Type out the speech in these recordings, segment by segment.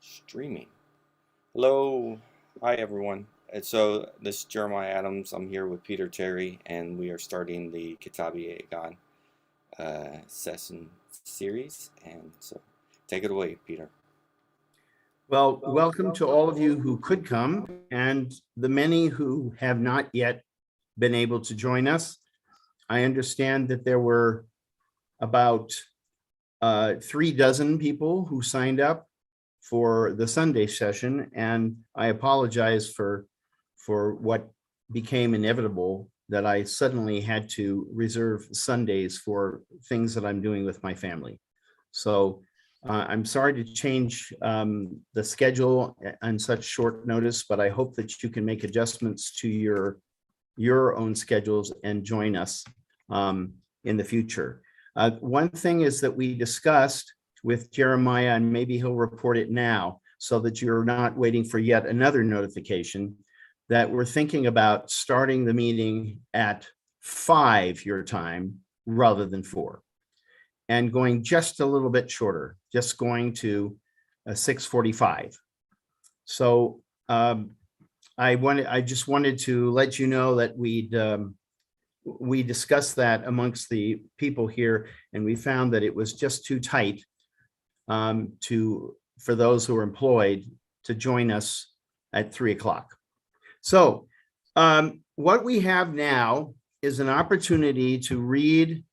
Streaming. Hello, hi everyone. And so this is Jeremiah Adams. I'm here with Peter Terry, and we are starting the Kitáb-i-Íqán session series. And so, take it away, Peter. Well, welcome to all of you who could come, and the many who have not yet been able to join us. I understand that there were about 36 people who signed up for the Sunday session, and I apologize for what became inevitable, that I suddenly had to reserve Sundays for things that I'm doing with my family. So I'm sorry to change the schedule on such short notice, but I hope that you can make adjustments to your own schedules and join us in the future. One thing is that we discussed with Jeremiah, and maybe he'll report it now so that you're not waiting for yet another notification, that we're thinking about starting the meeting at 5 your time rather than 4, and going just a little bit shorter, just going to 6:45. So I just wanted to let you know that we discussed that amongst the people here, and we found that it was just too tight for those who are employed to join us at 3 o'clock. So what we have now is an opportunity to read.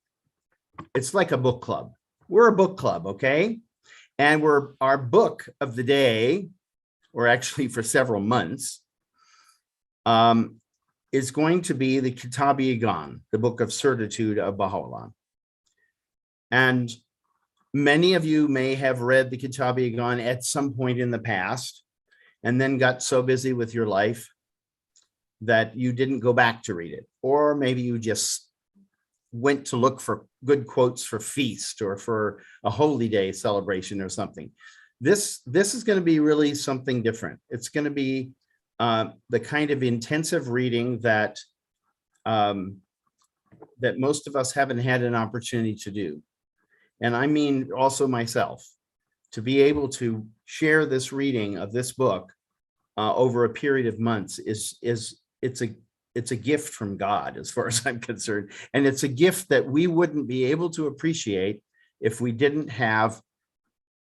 It's like a book club. We're a book club, okay? And our book of the day, or actually for several months, is going to be the Kitáb-i-Íqán, the book of Certitude of Bahá'u'lláh. And many of you may have read the Kitáb-i-Íqán at some point in the past, and then got so busy with your life that you didn't go back to read it. Or maybe you just went to look for good quotes for feast or for a holy day celebration or something. This is going to be really something different. It's going to be the kind of intensive reading that that most of us haven't had an opportunity to do. And I mean also myself, to be able to share this reading of this book over a period of months it's a gift from God, as far as I'm concerned. And it's a gift that we wouldn't be able to appreciate if we didn't have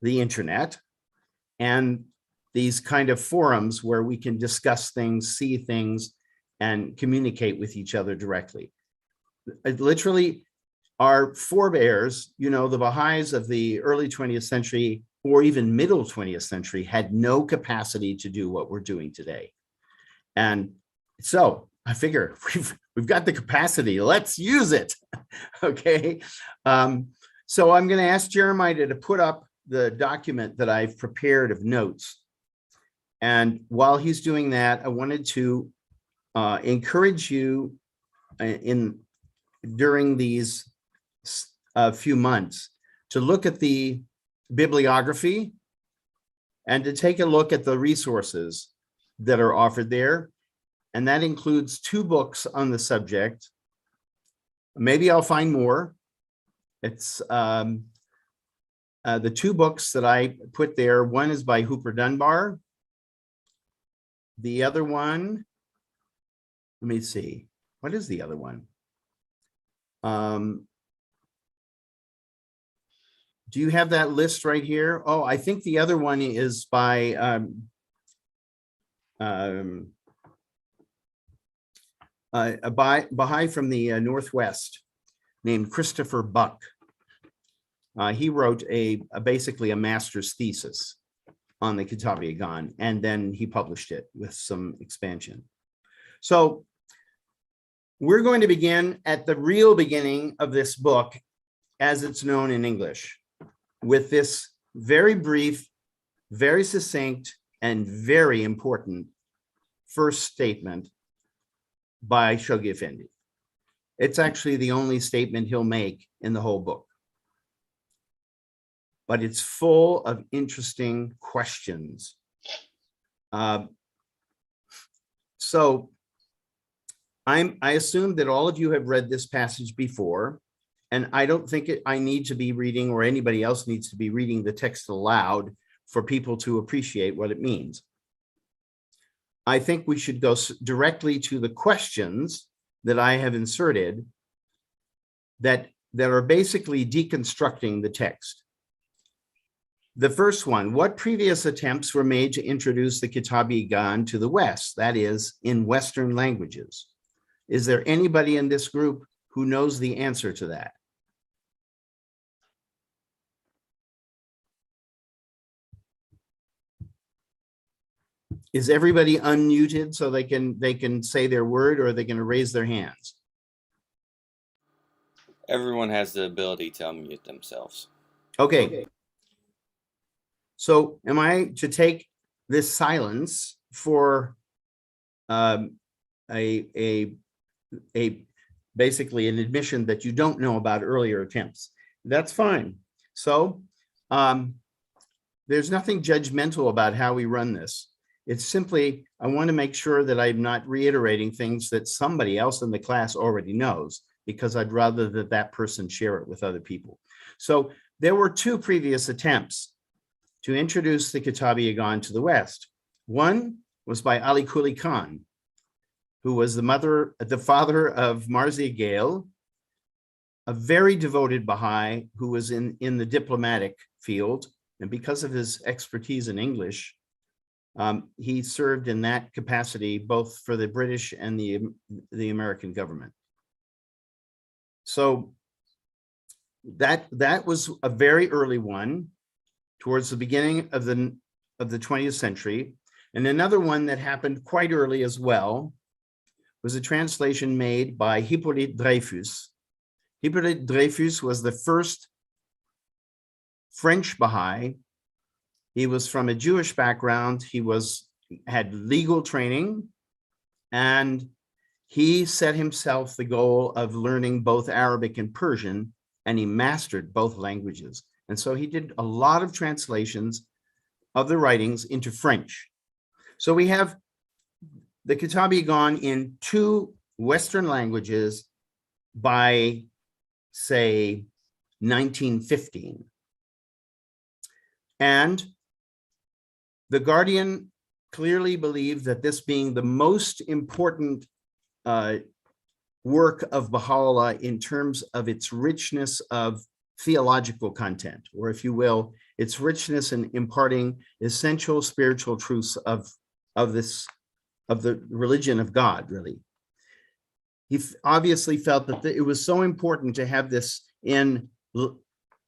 the internet and these kind of forums where we can discuss things, see things, and communicate with each other directly. Literally, our forebears, the Baha'is of the early 20th century or even middle 20th century, had no capacity to do what we're doing today. And so I figure we've got the capacity, let's use it. Okay. So I'm going to ask Jeremiah to put up the document that I've prepared of notes. And while he's doing that, I wanted to encourage you during these few months to look at the bibliography and to take a look at the resources that are offered there. And that includes 2 books on the subject. Maybe I'll find more. It's the 2 books that I put there. One is by Hooper Dunbar. The other one, let me see. What is the other one? Do you have that list right here? Oh, I think the other one is by a Baha'i from the Northwest named Christopher Buck. He wrote basically a master's thesis on the Kitáb-i-Íqán, and then he published it with some expansion. So we're going to begin at the real beginning of this book, as it's known in English, with this very brief, very succinct, and very important first statement by Shoghi Effendi. It's actually the only statement he'll make in the whole book. But it's full of interesting questions. So I assume that all of you have read this passage before, and I don't think I need to be reading, or anybody else needs to be reading the text aloud for people to appreciate what it means. I think we should go directly to the questions that I have inserted that are basically deconstructing the text. The first one, what previous attempts were made to introduce the Kitáb-i-Íqán to the West, that is, in Western languages? Is there anybody in this group who knows the answer to that? Is everybody unmuted so they can say their word, or are they going to raise their hands? Everyone has the ability to unmute themselves. Okay. So am I to take this silence for basically an admission that you don't know about earlier attempts? That's fine. So there's nothing judgmental about how we run this. It's simply, I want to make sure that I'm not reiterating things that somebody else in the class already knows, because I'd rather that that person share it with other people. So there were two previous attempts to introduce the Kitáb-i-Íqán to the West. One was by Ali Quli Khan, who was the father of Marzieh Gail, a very devoted Baha'i who was in the diplomatic field. And because of his expertise in English, he served in that capacity, both for the British and the American government. So that was a very early one, towards the beginning of the 20th century. And another one that happened quite early as well was a translation made by Hippolyte Dreyfus. Hippolyte Dreyfus was the first French Baha'i. He was from a Jewish background. He had legal training, and he set himself the goal of learning both Arabic and Persian, and he mastered both languages. And so he did a lot of translations of the writings into French. So we have the Kitáb-i-Íqán in two Western languages by, say, 1915. And the Guardian clearly believed that this being the most important work of Baha'u'lláh in terms of its richness of theological content, or if you will, its richness in imparting essential spiritual truths of the religion of God, really. He obviously felt that it was so important to have this in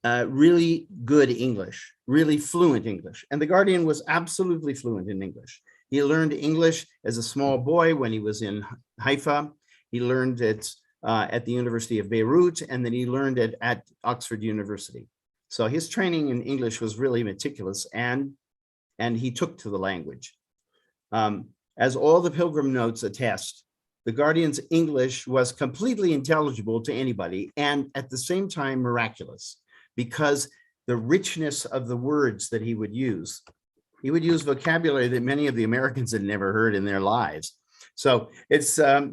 really good English, really fluent English. And the Guardian was absolutely fluent in English. He learned English as a small boy when he was in Haifa. He learned it at the University of Beirut, and then he learned it at Oxford University. So his training in English was really meticulous, and he took to the language. As all the Pilgrim notes attest, the Guardian's English was completely intelligible to anybody, and at the same time miraculous, because the richness of the words that he would use. He would use vocabulary that many of the Americans had never heard in their lives. So it's a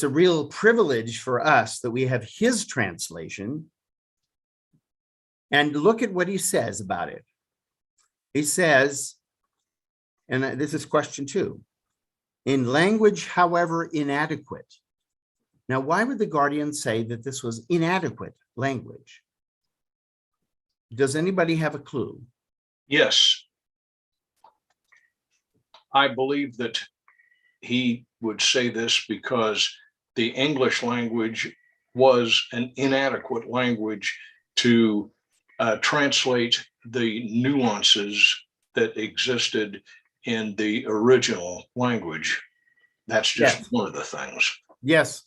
real privilege for us that we have his translation. And look at what he says about it. He says, and this is question 2, in language, however inadequate. Now, why would the Guardian say that this was inadequate language? Does anybody have a clue? Yes. I believe that he would say this because the English language was an inadequate language to translate the nuances that existed in the original language. That's just one of the things. Yes,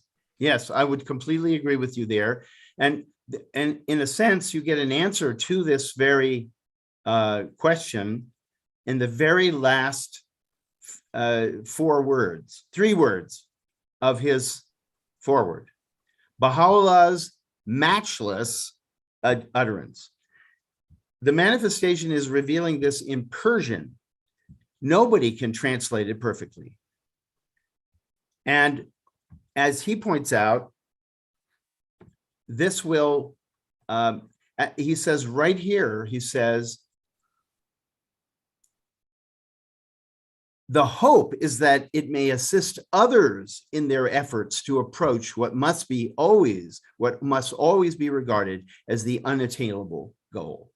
I would completely agree with you there. And in a sense, you get an answer to this very question in the very last 3 words of his foreword. Baha'u'llah's matchless utterance. The manifestation is revealing this in Persian. Nobody can translate it perfectly. And as he points out, this will He says right here, he says, the hope is that it may assist others in their efforts to approach what must always be regarded as the unattainable goal.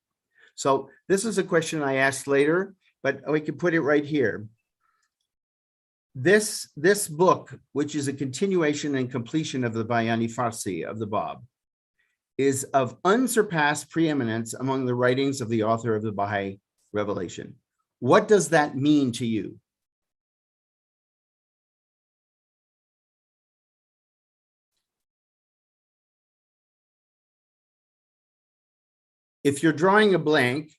So this is a question I asked later, but we can put it right here. This book, which is a continuation and completion of the Bayani Farsi of the Bab, is of unsurpassed preeminence among the writings of the author of the Baha'i revelation. What does that mean to you? If you're drawing a blank,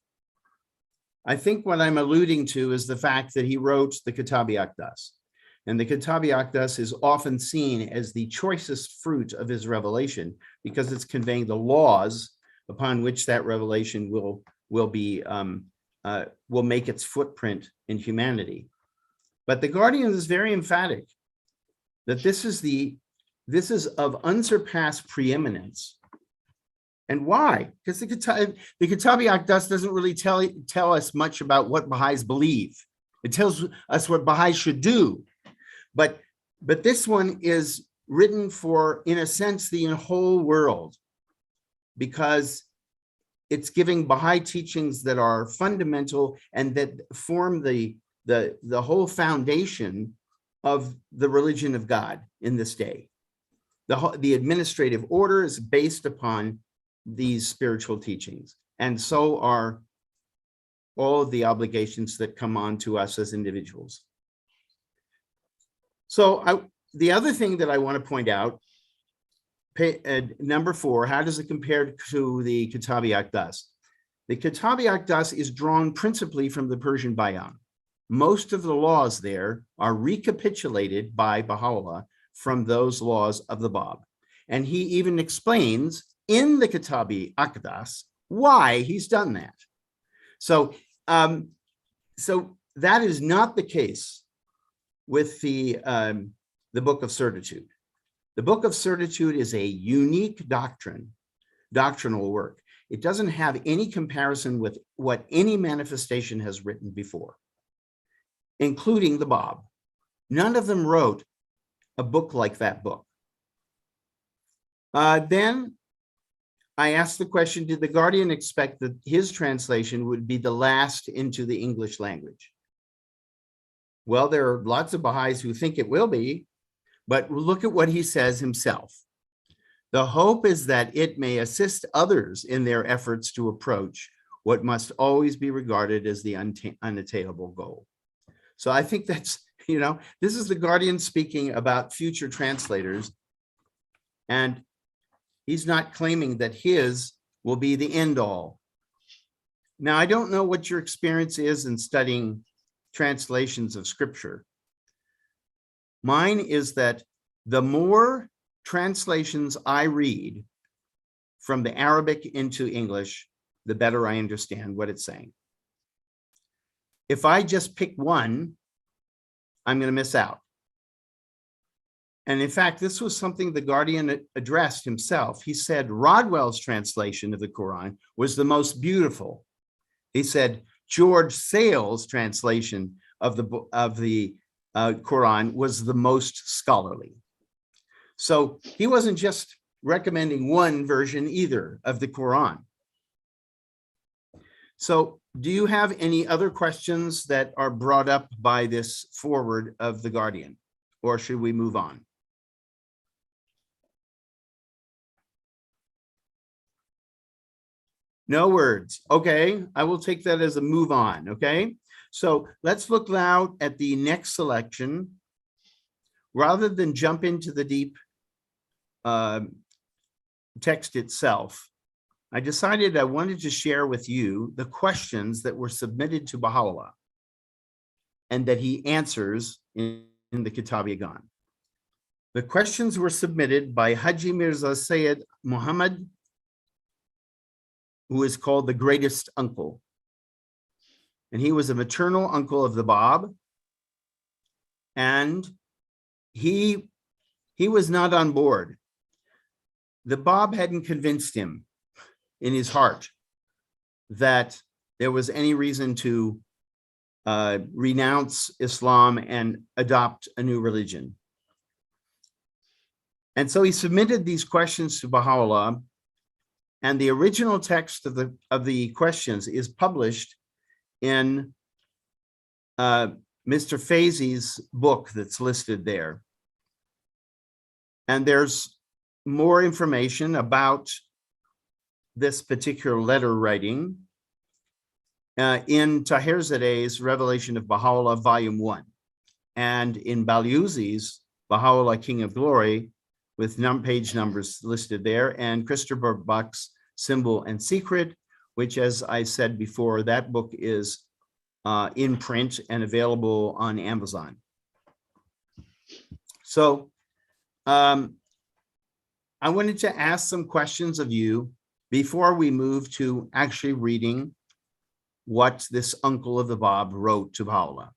I think what I'm alluding to is the fact that he wrote the Kitáb-i-Íqán. And the Kitáb-i-Íqán is often seen as the choicest fruit of his revelation because it's conveying the laws upon which that revelation will make its footprint in humanity. But the Guardian is very emphatic that this is of unsurpassed preeminence. And why? Because the Kitáb-i-Íqán doesn't really tell us much about what Baha'is believe. It tells us what Baha'is should do. But this one is written for, in a sense, the whole world, because it's giving Baha'i teachings that are fundamental and that form the whole foundation of the religion of God in this day. The administrative order is based upon these spiritual teachings, and so are all of the obligations that come on to us as individuals. So the other thing that I want to point out, number 4, how does it compare to the Kitáb-i-Íqán? The Kitáb-i-Íqán is drawn principally from the Persian Bayan. Most of the laws there are recapitulated by Baha'u'lláh from those laws of the Bab. And he even explains in the Kitáb-i-Íqán why he's done that. So that is not the case with the Book of Certitude. The Book of Certitude is a unique doctrinal work. It doesn't have any comparison with what any manifestation has written before, including the Bab. None of them wrote a book like that book. Then I asked the question, did the Guardian expect that his translation would be the last into the English language? Well, there are lots of Baha'is who think it will be, but look at what he says himself. The hope is that it may assist others in their efforts to approach what must always be regarded as the unattainable goal. So I think that's, this is the Guardian speaking about future translators, and he's not claiming that his will be the end all. Now, I don't know what your experience is in studying translations of scripture. Mine is that the more translations I read from the Arabic into English, the better I understand what it's saying. If I just pick one, I'm going to miss out. And in fact, this was something the Guardian addressed himself. He said Rodwell's translation of the Quran was the most beautiful. He said George Sale's translation of the Quran was the most scholarly. So he wasn't just recommending one version either of the Quran. So do you have any other questions that are brought up by this foreword of the Guardian, or should we move on? No words. Okay, I will take that as a move on. Okay, so let's look now at the next selection. Rather than jump into the deep text itself, I decided I wanted to share with you the questions that were submitted to Baha'u'lláh and that he answers in the Kitáb-i-Íqán. The questions were submitted by Haji Mirza Sayyid Muhammad, who is called the greatest uncle. And he was a maternal uncle of the Bab. And he was not on board. The Bab hadn't convinced him in his heart that there was any reason to renounce Islam and adopt a new religion. And so he submitted these questions to Baha'u'lláh, and the original text of the questions is published in Mr. Faizi's book that's listed there. And there's more information about this particular letter writing in Taherzadeh's Revelation of Baha'u'lláh, Volume 1, and in Baluzzi's Baha'u'lláh, King of Glory, with page numbers listed there, and Christopher Buck's Symbol and Secret, which, as I said before, that book is in print and available on Amazon. So I wanted to ask some questions of you before we move to actually reading what this uncle of the Bab wrote to Baha'u'lláh.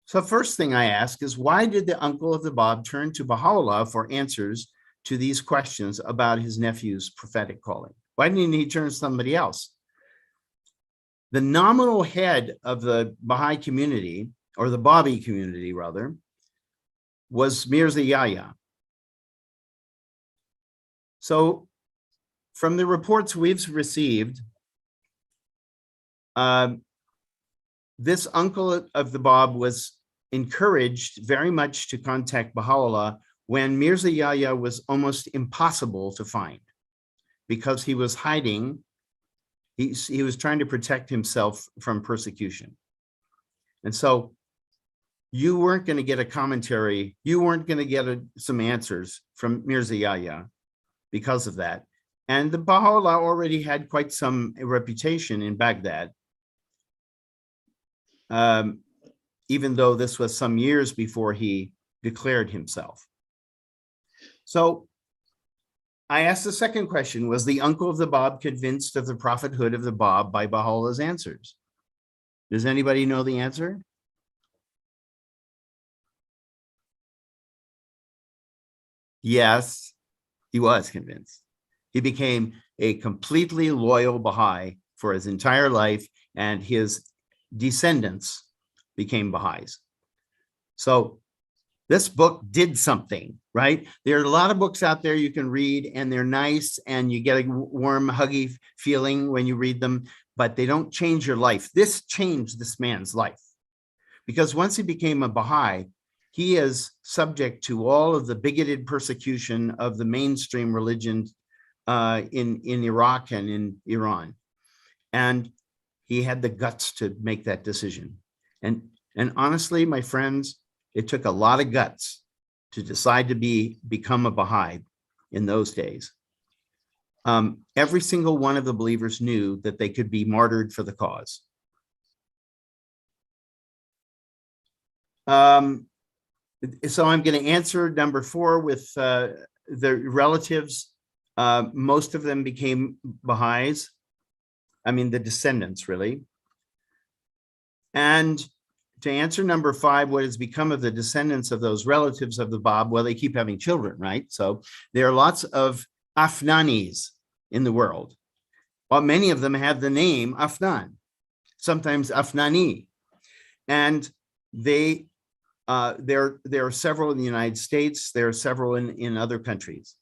So first thing I ask is, why did the uncle of the Bab turn to Baha'u'lláh for answers to these questions about his nephew's prophetic calling? Why didn't he turn to somebody else? The nominal head of the Baha'i community, or the Babi community rather, was Mirza Yahya. So from the reports we've received, this uncle of the Bab was encouraged very much to contact Baha'u'lláh when Mirza Yahya was almost impossible to find, because he was hiding. He was trying to protect himself from persecution. And so you weren't going to get a commentary, you weren't going to get some answers from Mirza Yahya because of that. And the Baha'u'lláh already had quite some reputation in Baghdad, even though this was some years before he declared himself. So I asked the second question: was the uncle of the Bab convinced of the prophethood of the Bab by Baha'u'llah's answers? Does anybody know the answer? Yes, he was convinced. He became a completely loyal Baha'i for his entire life, and his descendants became Baha'is. So this book did something, right? There are a lot of books out there you can read, and they're nice, and you get a warm, huggy feeling when you read them, but they don't change your life. This changed this man's life, because once he became a Baha'i, he is subject to all of the bigoted persecution of the mainstream religion in Iraq and in Iran. And he had the guts to make that decision. And honestly, my friends, it took a lot of guts to decide to become a Baha'i in those days. Every single one of the believers knew that they could be martyred for the cause. So I'm going to answer number 4 with the relatives. Most of them became Baha'is. I mean, the descendants, really. And to answer number 5, what has become of the descendants of those relatives of the Bab? Well, they keep having children, right? So there are lots of Afnanis in the world. Well, many of them have the name Afnan, sometimes Afnani. And there are several in the United States. There are several in other countries.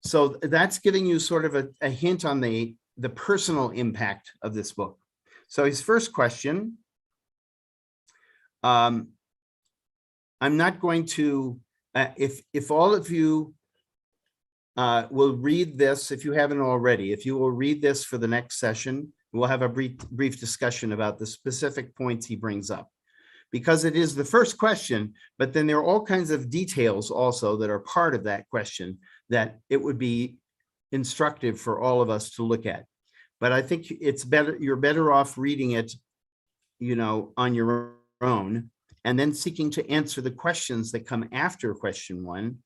So that's giving you sort of a hint on the personal impact of this book. So his first question, I'm not going to, if all of you will read this, if you haven't already, if you will read this for the next session, we'll have a brief discussion about the specific points he brings up, because it is the first question, but then there are all kinds of details also that are part of that question that it would be instructive for all of us to look at. But I think it's better, you're better off reading it, on your own, and then seeking to answer the questions that come after question 1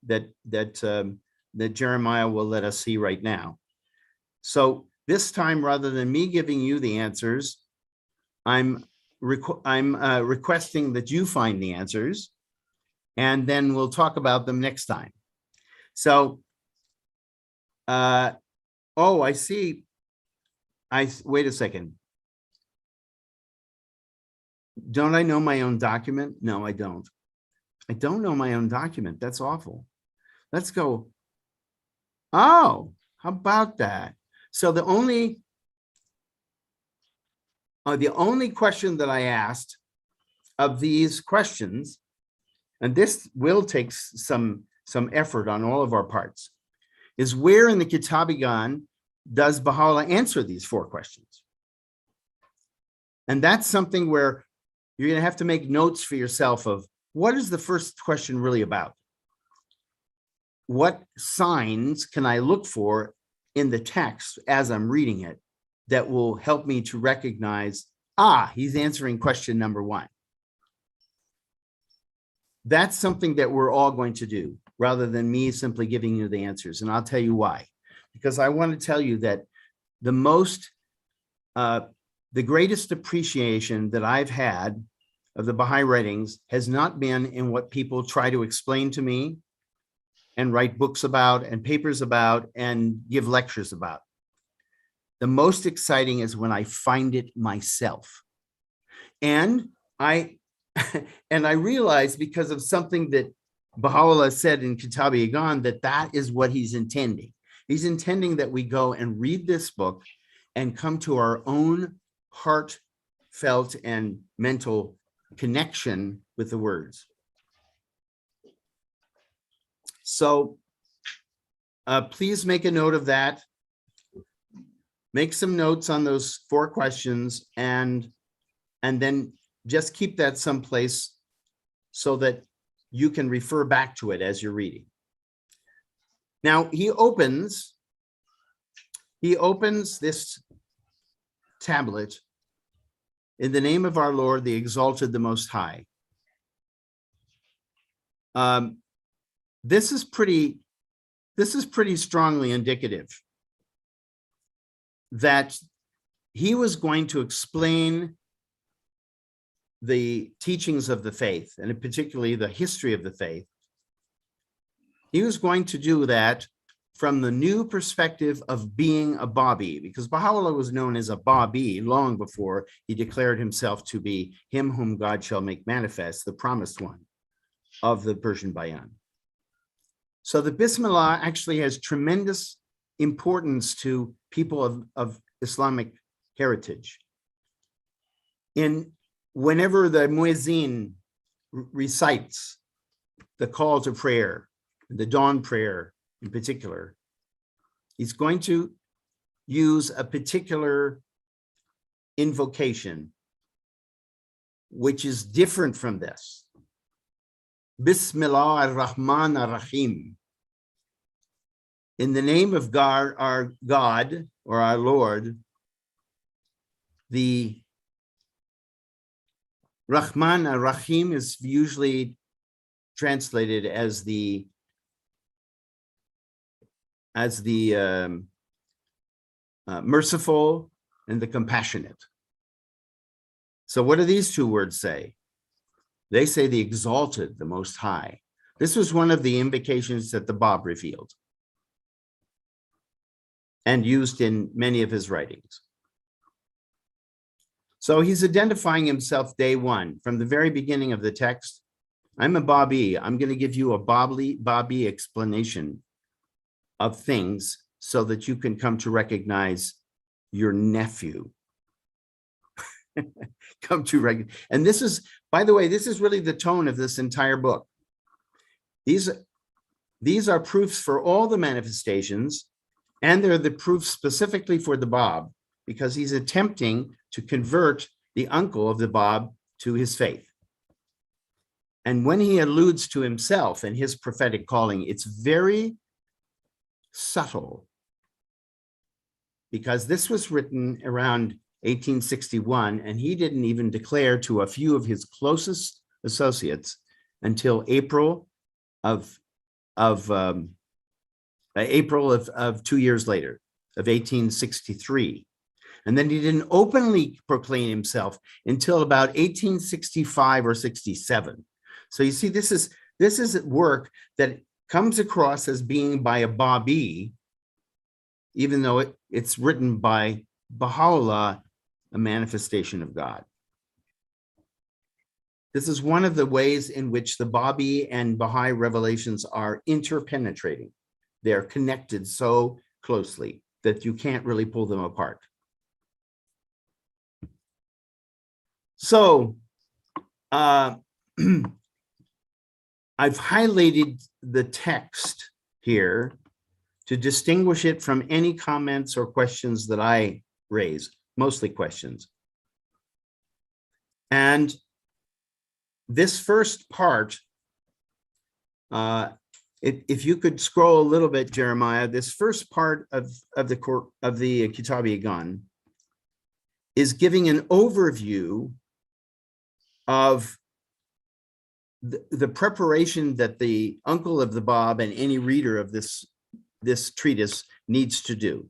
that Jeremiah will let us see right now. So this time, rather than me giving you the answers, I'm requesting that you find the answers, and then we'll talk about them next time. So Oh, I see. Wait a second. Don't I know my own document? No, I don't. I don't know my own document. That's awful. Let's go. Oh, how about that? So the only question that I asked of these questions, and this will take some effort on all of our parts, is where in the Kitáb-i-Íqán does Baha'u'lláh answer these 4 questions? And that's something where you're going to have to make notes for yourself of what is the first question really about? What signs can I look for in the text as I'm reading it that will help me to recognize, he's answering question number 1. That's something that we're all going to do rather than me simply giving you the answers. And I'll tell you why. Because I want to tell you that the greatest appreciation that I've had of the Baha'i writings has not been in what people try to explain to me and write books about and papers about and give lectures about. The most exciting is when I find it myself. And I realize, because of something that Baha'u'lláh said in Kitáb-i-Íqán, that is what he's intending. He's intending that we go and read this book and come to our own heartfelt and mental connection with the words. So please make a note of that. Make some notes on those 4 questions and then just keep that someplace so that you can refer back to it as you're reading. Now he opens this tablet in the name of our Lord, the Exalted, the Most High. This is pretty strongly indicative that he was going to explain the teachings of the faith, and particularly the history of the faith. He was going to do that from the new perspective of being a Babi, because Baha'u'lláh was known as a Babi long before he declared himself to be him whom God shall make manifest, the promised one of the Persian Bayan. So the Bismillah actually has tremendous importance to people of Islamic heritage. Whenever the muezzin recites the call to prayer, the dawn prayer in particular, he's going to use a particular invocation, which is different from this. Bismillah ar-Rahman ar-Rahim. In the name of God, our God, or our Lord, the Rahman ar-Rahim is usually translated as the merciful and the compassionate. So what do these 2 words say? They say the Exalted, the Most High. This was one of the invocations that the Bab revealed and used in many of his writings. So he's identifying himself day 1 from the very beginning of the text. I'm a Babi. I'm going to give you a Babi explanation of things so that you can come to recognize your nephew. And this is, by the way, this is really the tone of this entire book. These are proofs for all the manifestations, and they're the proofs specifically for the Bab, because he's attempting to convert the uncle of the Bab to his faith. And when he alludes to himself and his prophetic calling, it's very subtle, because this was written around 1861, and he didn't even declare to a few of his closest associates until April of 2 years later, of 1863. And then he didn't openly proclaim himself until about 1865 or 67. So you see, this is work that comes across as being by a Babi, even though it's written by Bahá'u'lláh, a manifestation of God. This is one of the ways in which the Babi and Baha'i revelations are interpenetrating. They're connected so closely that you can't really pull them apart. So I've highlighted the text here to distinguish it from any comments or questions that I raise, mostly questions. And this first part, if you could scroll a little bit, Jeremiah, this first part of the Kitáb-i-Íqán is giving an overview of the preparation that the uncle of the Bab and any reader of this treatise needs to do.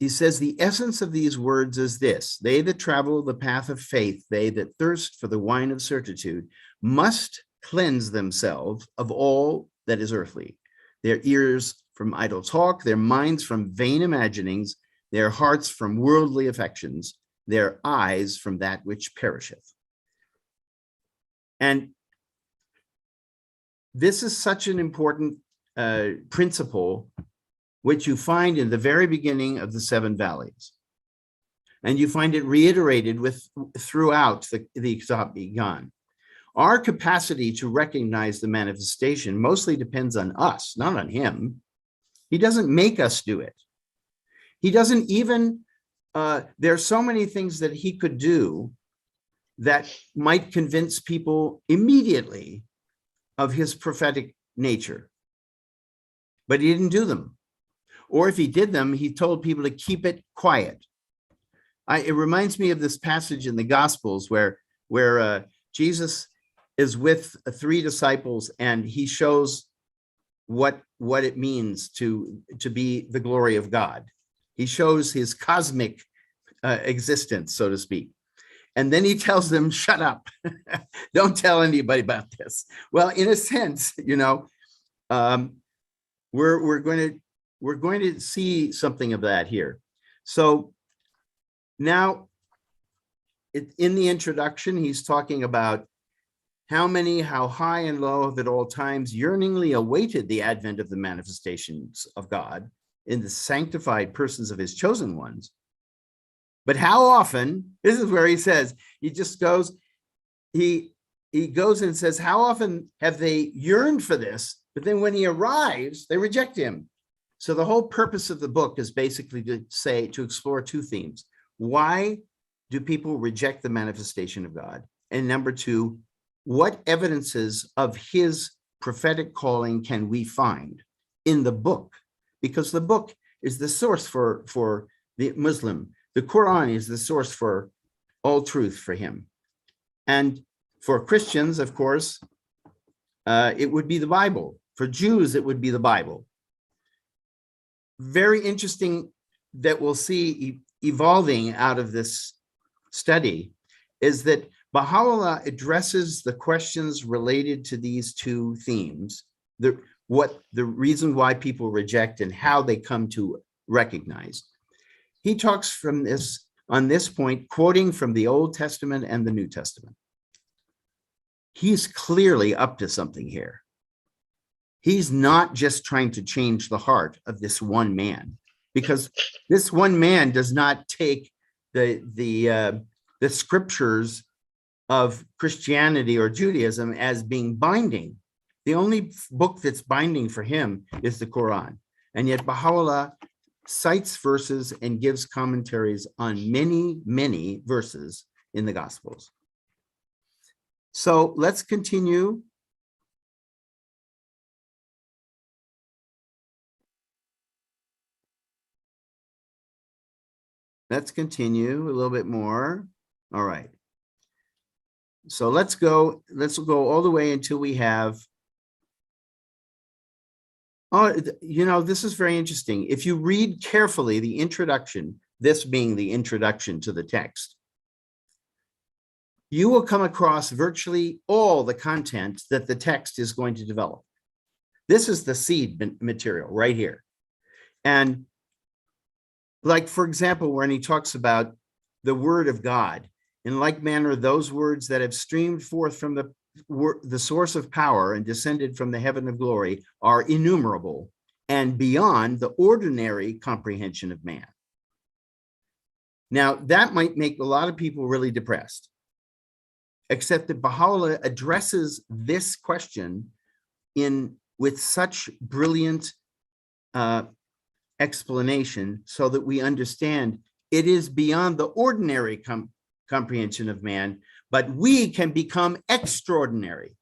He says, the essence of these words is this: they that travel the path of faith, they that thirst for the wine of certitude, must cleanse themselves of all that is earthly, their ears from idle talk, their minds from vain imaginings, their hearts from worldly affections, their eyes from that which perisheth. And this is such an important principle, which you find in the very beginning of the Seven Valleys. And you find it reiterated throughout the Kitáb-i-Íqán. Our capacity to recognize the manifestation mostly depends on us, not on him. He doesn't make us do it. He doesn't even, there are so many things that he could do that might convince people immediately of his prophetic nature. But he didn't do them. Or if he did them, he told people to keep it quiet. It reminds me of this passage in the Gospels where Jesus is with three disciples and he shows what it means to be the glory of God. He shows his cosmic existence, so to speak. And then he tells them, shut up, don't tell anybody about this. Well, in a sense, you know, we're going to see something of that here. So now in the introduction, he's talking about how high and low have at all times yearningly awaited the advent of the manifestations of God in the sanctified persons of his chosen ones. But how often, this is where he says, he goes and says, how often have they yearned for this? But then when he arrives, they reject him. So the whole purpose of the book is basically to explore two themes. Why do people reject the manifestation of God? And number two, what evidences of his prophetic calling can we find in the book? Because the book is the source for the Muslim. The Quran is the source for all truth for him. And for Christians, of course, it would be the Bible. For Jews, it would be the Bible. Very interesting that we'll see evolving out of this study is that Baha'u'lláh addresses the questions related to these two themes, the reason why people reject and how they come to recognize. He talks on this point, quoting from the Old Testament and the New Testament. He's clearly up to something here. He's not just trying to change the heart of this one man, because this one man does not take the scriptures of Christianity or Judaism as being binding. The only book that's binding for him is the Quran. And yet Baha'u'lláh cites verses and gives commentaries on many, many verses in the Gospels. So let's continue. Let's continue a little bit more. All right. So let's go all the way until we have, you know, this is very interesting. If you read carefully the introduction, this being the introduction to the text, you will come across virtually all the content that the text is going to develop. This is the seed material right here. And like, for example, when he talks about the word of God, in like manner, those words that have streamed forth from the source of power and descended from the heaven of glory are innumerable and beyond the ordinary comprehension of man. Now, that might make a lot of people really depressed, except that Baha'u'lláh addresses this question with such brilliant explanation so that we understand it is beyond the ordinary comprehension of man, but we can become extraordinary.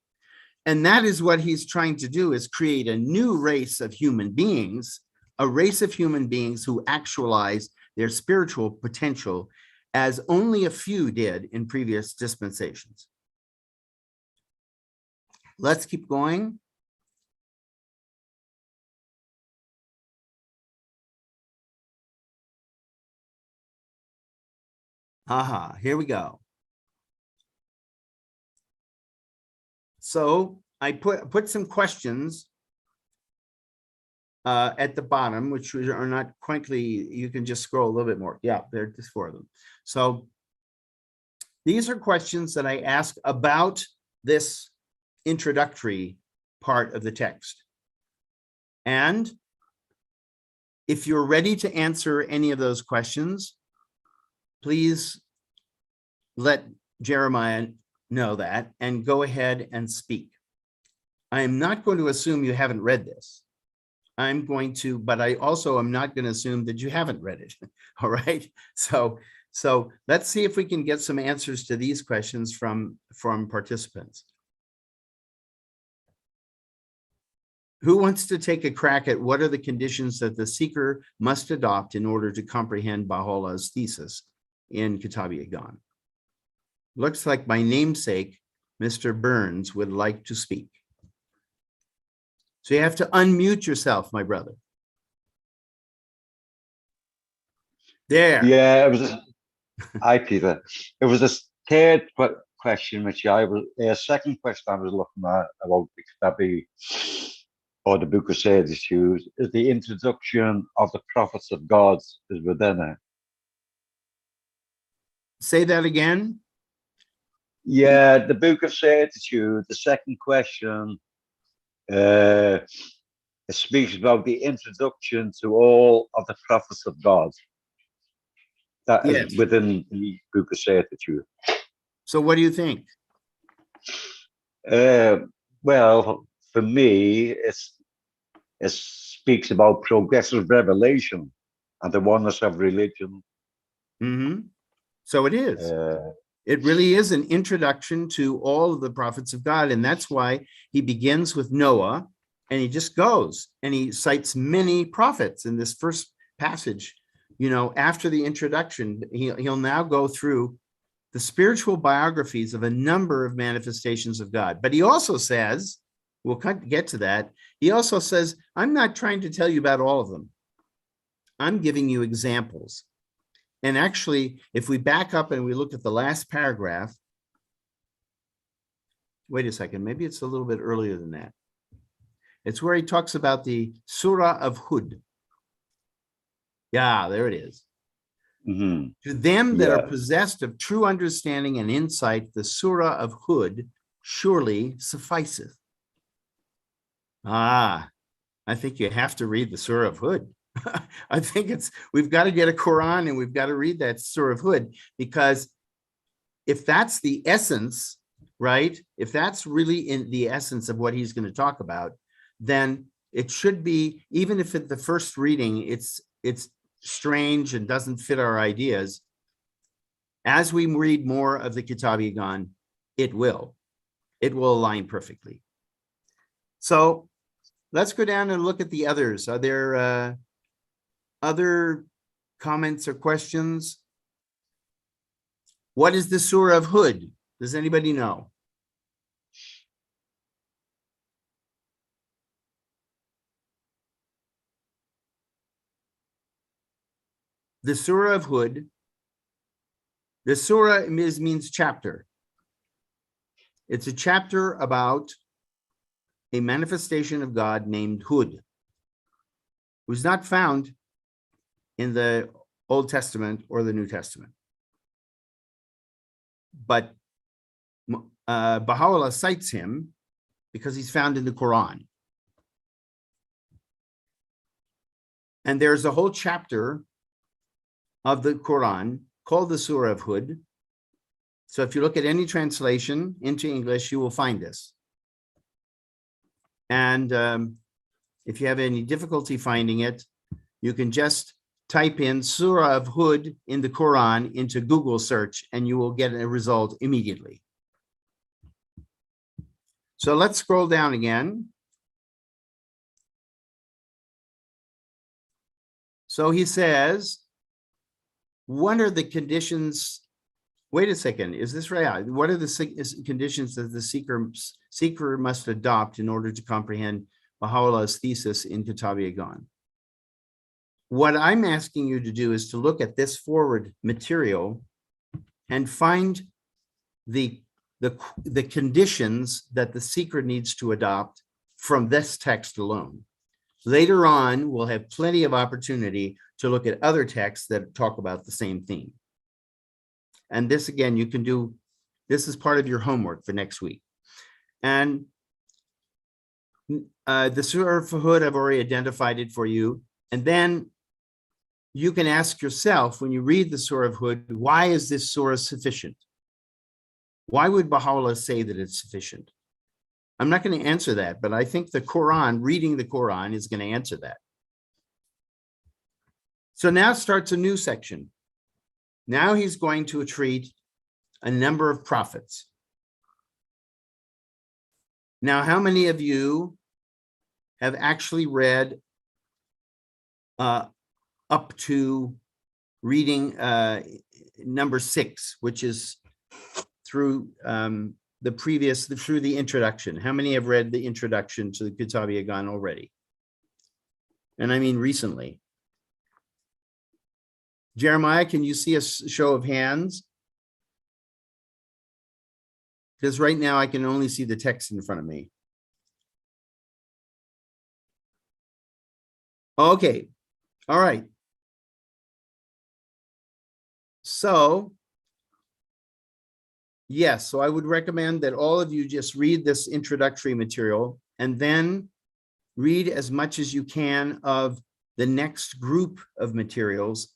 And that is what he's trying to do, is create a new race of human beings, a race of human beings who actualize their spiritual potential as only a few did in previous dispensations. Let's keep going. Aha, here we go. So I put some questions at the bottom, which are not quickly, you can just scroll a little bit more. Yeah, there are just 4 of them. So these are questions that I ask about this introductory part of the text. And if you're ready to answer any of those questions, please let Jeremiah know that and go ahead and speak. I am not going to assume you haven't read this. I'm going to, but I also am not going to assume that you haven't read it. All right. So let's see if we can get some answers to these questions from participants. Who wants to take a crack at what are the conditions that the seeker must adopt in order to comprehend Baha'u'llah's thesis in Kitáb-i-Íqán? Looks like my namesake, Mr. Burns, would like to speak. So you have to unmute yourself, my brother. There. Yeah, it was. Hi, Peter. It was a third question, which I was. A second question I was looking at about the Kitáb-i, or the Book of Certitude, is the introduction of the prophets of God is within it. Say that again. Yeah, the Book of Certitude. The second question. It speaks about the introduction to all of the prophets of God. That is within the Book of Certitude. So what do you think? Well, for me, it speaks about progressive revelation and the oneness of religion. Mm-hmm. So it is. It really is an introduction to all of the prophets of God. And that's why he begins with Noah and he just goes and he cites many prophets in this first passage. You know, after the introduction, he'll now go through the spiritual biographies of a number of manifestations of God. But he also says, we'll get to that. He also says, I'm not trying to tell you about all of them. I'm giving you examples. And actually, if we back up and we look at the last paragraph, wait a second, maybe it's a little bit earlier than that. It's where he talks about the Surah of Hud. Yeah, there it is. Mm-hmm. To them that are possessed of true understanding and insight, the Surah of Hud surely sufficeth. I think you have to read the Surah of Hud. I think we've got to get a Quran and we've got to read that Surah of Hud, because if that's the essence, right? If that's really in the essence of what he's going to talk about, then it should be, even if at the first reading it's strange and doesn't fit our ideas, as we read more of the Kitáb-i-Íqán, it will align perfectly. So let's go down and look at the others. Are there other comments or questions? What is the Surah of Hud? Does anybody know? The Surah of Hud, the Surah means chapter. It's a chapter about a manifestation of God named Hud. was not found in the Old Testament or the New Testament. But Baha'u'lláh cites him because he's found in the Quran. And there's a whole chapter of the Quran called the Surah of Hud. So if you look at any translation into English, you will find this. And if you have any difficulty finding it, you can just type in Surah of Hud in the Quran into Google search, and you will get a result immediately. So let's scroll down again. So he says, what are the conditions? Wait a second, is this right? What are the conditions that the seeker must adopt in order to comprehend Baha'u'llah's thesis in Kitáb-i-Íqán? What I'm asking you to do is to look at this forward material and find the conditions that the seeker needs to adopt from this text alone. Later on, we'll have plenty of opportunity to look at other texts that talk about the same theme. And this, again, you can do, this is part of your homework for next week. And the Surah of Hud, I've already identified it for you. And then you can ask yourself, when you read the Surah of Hud, why is this surah sufficient? Why would Baha'u'lláh say that it's sufficient? I'm not going to answer that, but I think the Quran, reading the Quran, is going to answer that. So now starts a new section. Now he's going to treat a number of prophets. Now, how many of you have actually read up to reading number 6, which is through through the introduction? How many have read the introduction to the Kitáb-i-Íqán already? And I mean recently. Jeremiah, can you see a show of hands? Because right now I can only see the text in front of me. Okay, all right. So, yes, so I would recommend that all of you just read this introductory material and then read as much as you can of the next group of materials,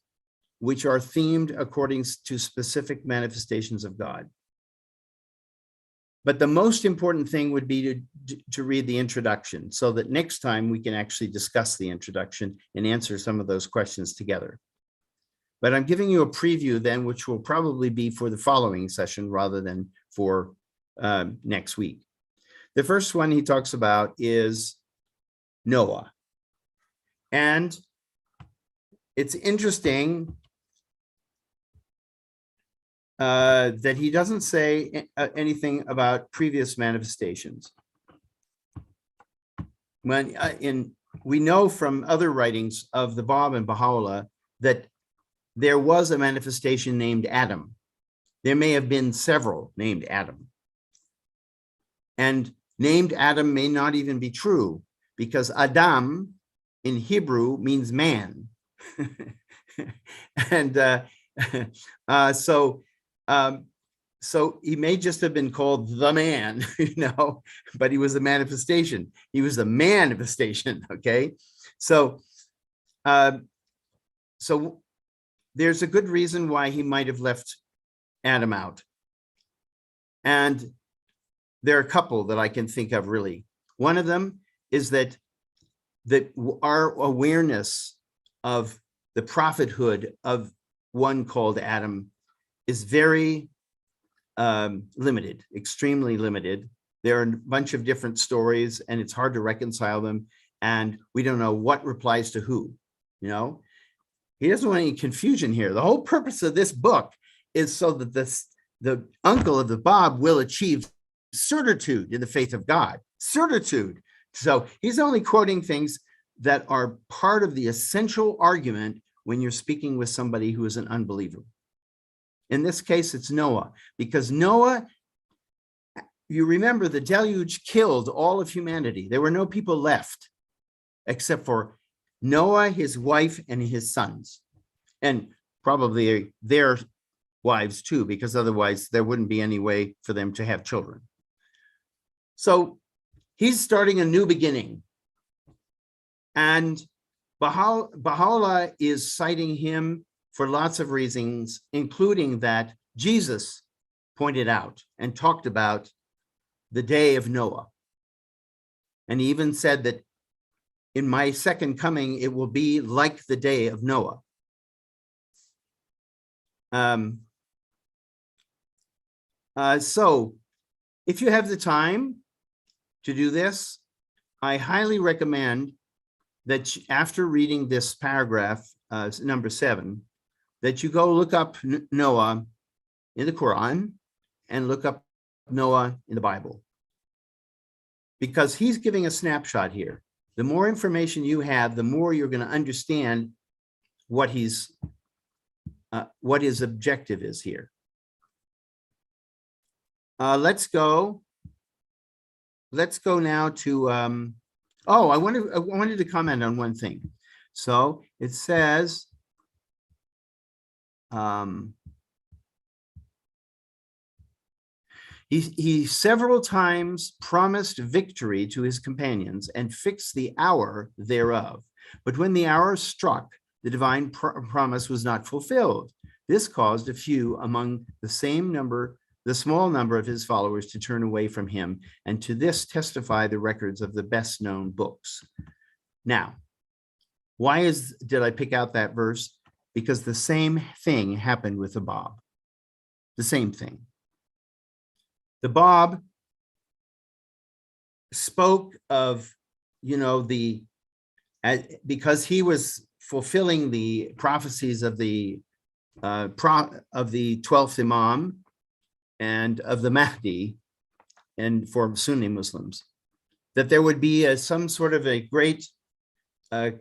which are themed according to specific manifestations of God. But the most important thing would be to read the introduction, so that next time we can actually discuss the introduction and answer some of those questions together. But I'm giving you a preview then, which will probably be for the following session rather than for next week. The first one he talks about is Noah. And it's interesting that he doesn't say anything about previous manifestations. We know from other writings of the Bab and Baha'u'lláh that there was a manifestation named Adam. There may have been several named Adam. And named Adam may not even be true, because Adam in Hebrew means man. And so he may just have been called the man, but he was a manifestation. He was the manifestation, okay? So there's a good reason why he might have left Adam out. And there are a couple that I can think of, really. One of them is that our awareness of the prophethood of one called Adam is very limited, extremely limited. There are a bunch of different stories, and it's hard to reconcile them. And we don't know what replies to who, He doesn't want any confusion here. The whole purpose of this book is so that the uncle of the Bab will achieve certitude in the faith of God. Certitude. So he's only quoting things that are part of the essential argument when you're speaking with somebody who is an unbeliever. In this case, it's Noah, because Noah, you remember, the deluge killed all of humanity. There were no people left except for Noah, his wife, and his sons, and probably their wives too, because otherwise there wouldn't be any way for them to have children. So he's starting a new beginning. And Baha'u'lláh is citing him for lots of reasons, including that Jesus pointed out and talked about the day of Noah. And he even said that in my second coming, it will be like the day of Noah. So if you have the time to do this, I highly recommend that after reading this paragraph, number 7, that you go look up Noah in the Quran and look up Noah in the Bible, because he's giving a snapshot here. The more information you have, the more you're going to understand what his objective is here. Let's go now to, I wanted to comment on one thing. So it says, he several times promised victory to his companions and fixed the hour thereof. But when the hour struck, the divine promise was not fulfilled. This caused a few among the small number of his followers to turn away from him, and to this testify the records of the best known books. Now, why did I pick out that verse? Because the same thing happened with the Bab. The same thing. The Bab spoke of, because he was fulfilling the prophecies of the 12th Imam and of the Mahdi, and for Sunni Muslims, that there would be some sort of a great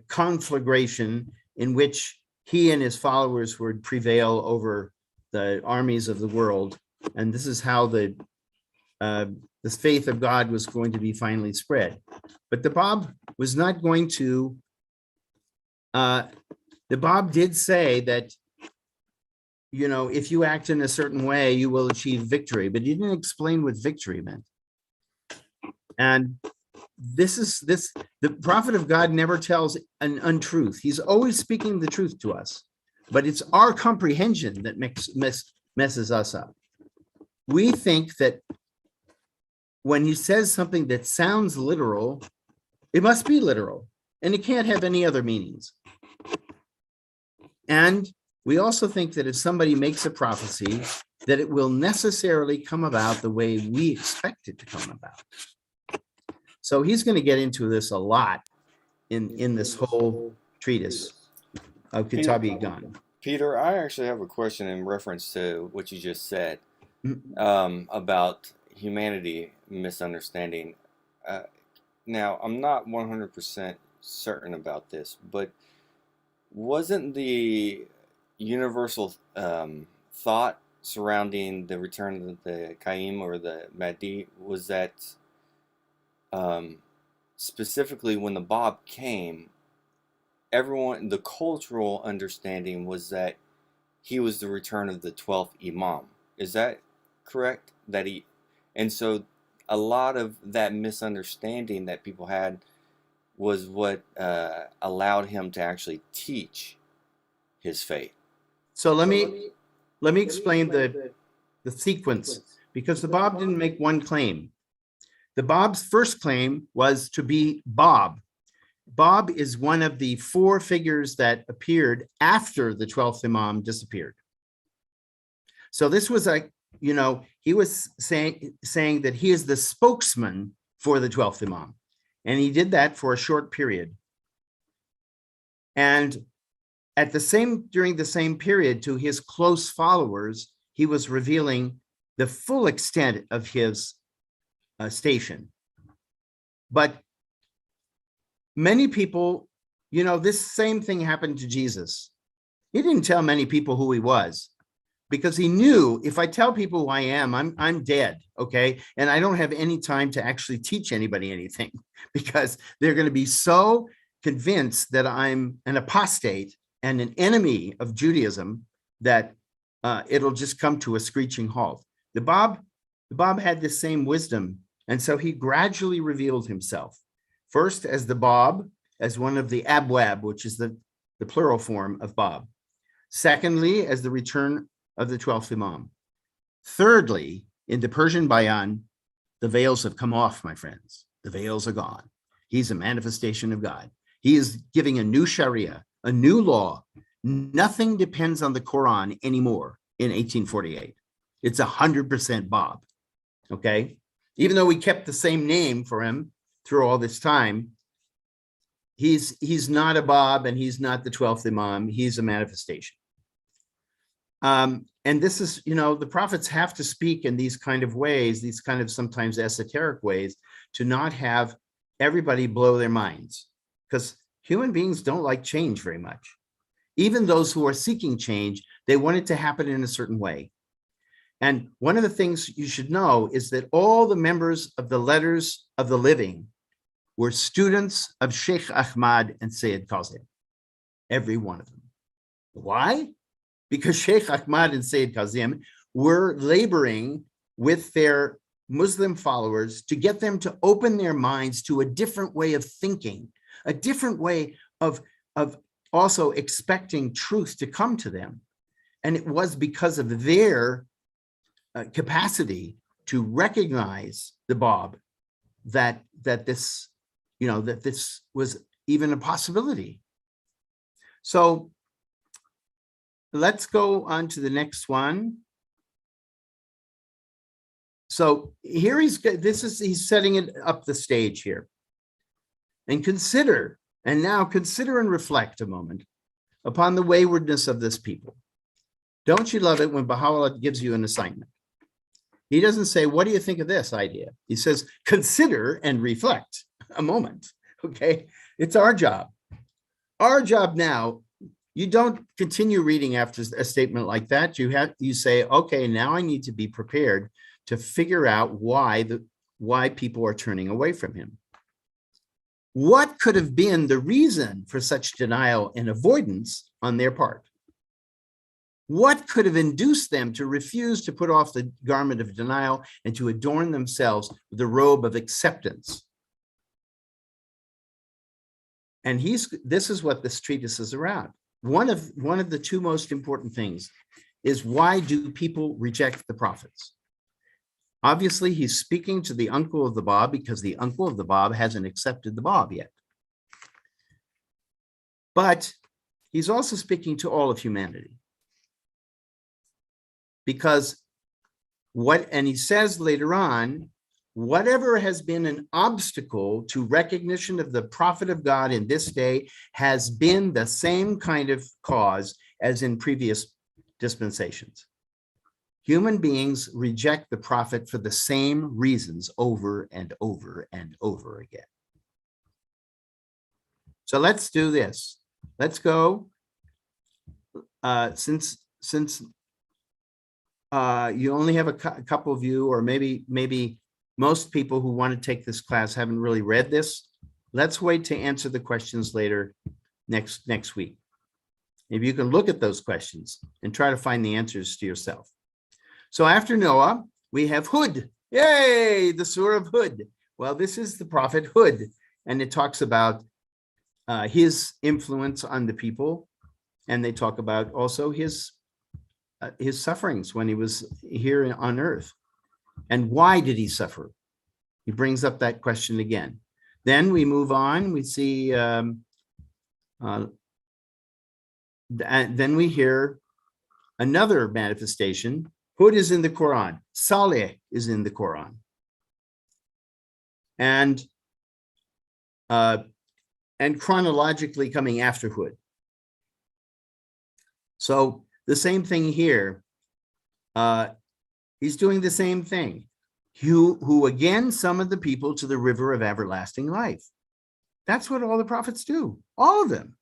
conflagration in which he and his followers would prevail over the armies of the world. And this is how the faith of God was going to be finally spread. But the Bab was not going to, the Bab did say that, if you act in a certain way, you will achieve victory, but he didn't explain what victory meant. And the prophet of God never tells an untruth. He's always speaking the truth to us, but it's our comprehension that messes us up. We think that when he says something that sounds literal, it must be literal, and it can't have any other meanings. And we also think that if somebody makes a prophecy, that it will necessarily come about the way we expect it to come about. So he's going to get into this a lot in this whole treatise of Kitáb-i-Íqán. Peter, I actually have a question in reference to what you just said about humanity misunderstanding. Now, I'm not 100% certain about this, but wasn't the universal thought surrounding the return of the Qaim or the Mahdi, was that specifically when the Bab came, everyone, the cultural understanding was that he was the return of the 12th Imam. Is that correct? And so a lot of that misunderstanding that people had was what allowed him to actually teach his faith. So let me explain the sequence, because the Bab didn't make one claim. The Bab's first claim was to be Bab. Bab is one of the 4 figures that appeared after the 12th Imam disappeared. So this was he was saying that he is the spokesman for the 12th Imam. And he did that for a short period. And during the same period, to his close followers, he was revealing the full extent of his station. But many people, this same thing happened to Jesus. He didn't tell many people who he was, because he knew, if I tell people who I am, I'm dead, okay? And I don't have any time to actually teach anybody anything, because they're going to be so convinced that I'm an apostate and an enemy of Judaism, that it'll just come to a screeching halt. The Bab had the same wisdom, and so he gradually revealed himself, first as the Bab, as one of the Abwab, which is the plural form of Bab. Secondly, as the return of the 12th Imam. Thirdly, in the Persian Bayan, the veils have come off, my friends. The veils are gone. He's a manifestation of God. He is giving a new Sharia, a new law. Nothing depends on the Quran anymore in 1848. It's 100% Bab, okay? Even though we kept the same name for him through all this time, he's not a Bab and he's not the 12th Imam. He's a manifestation. And this is, the prophets have to speak in these kind of ways, these kind of sometimes esoteric ways, to not have everybody blow their minds, because human beings don't like change very much. Even those who are seeking change, they want it to happen in a certain way. And one of the things you should know is that all the members of the Letters of the Living were students of Sheikh Ahmad and Sayyid Kazim, every one of them. Why? Because Sheikh Ahmad and Sayyid Kazim were laboring with their Muslim followers to get them to open their minds to a different way of thinking, a different way of also expecting truth to come to them. And it was because of their capacity to recognize the Bab that this was even a possibility. So let's go on to the next one. So here he's setting it up the stage here. And consider and reflect a moment upon the waywardness of this people. Don't you love it when Baha'u'lláh gives you an assignment? He doesn't say, what do you think of this idea? He says, consider and reflect a moment, okay? It's our job. Our job now, you don't continue reading after a statement like that. You say, okay, now I need to be prepared to figure out why people are turning away from him. What could have been the reason for such denial and avoidance on their part? What could have induced them to refuse to put off the garment of denial and to adorn themselves with the robe of acceptance? And this is what this treatise is around. One of the two most important things is, why do people reject the prophets? Obviously, he's speaking to the uncle of the Bab because the uncle of the Bab hasn't accepted the Bab yet. But he's also speaking to all of humanity. Because and he says later on, whatever has been an obstacle to recognition of the prophet of God in this day has been the same kind of cause as in previous dispensations. Human beings reject the prophet for the same reasons over and over and over again. So let's do this. Let's go. Since you only have a couple of you, or maybe most people who want to take this class haven't really read this, let's wait to answer the questions later next week. Maybe you can look at those questions and try to find the answers to yourself. So after Noah, we have Hud. Yay, the Surah of Hud. Well, this is the prophet Hud, and it talks about his influence on the people, and they talk about also his sufferings when he was here on earth. And why did he suffer? He brings up that question again. Then we move on. We see, then we hear another manifestation. Hud is in the Quran. Saleh is in the Quran. And chronologically coming after Hud. So the same thing here. He's doing the same thing. Who again summoned the people to the river of everlasting life. That's what all the prophets do, all of them.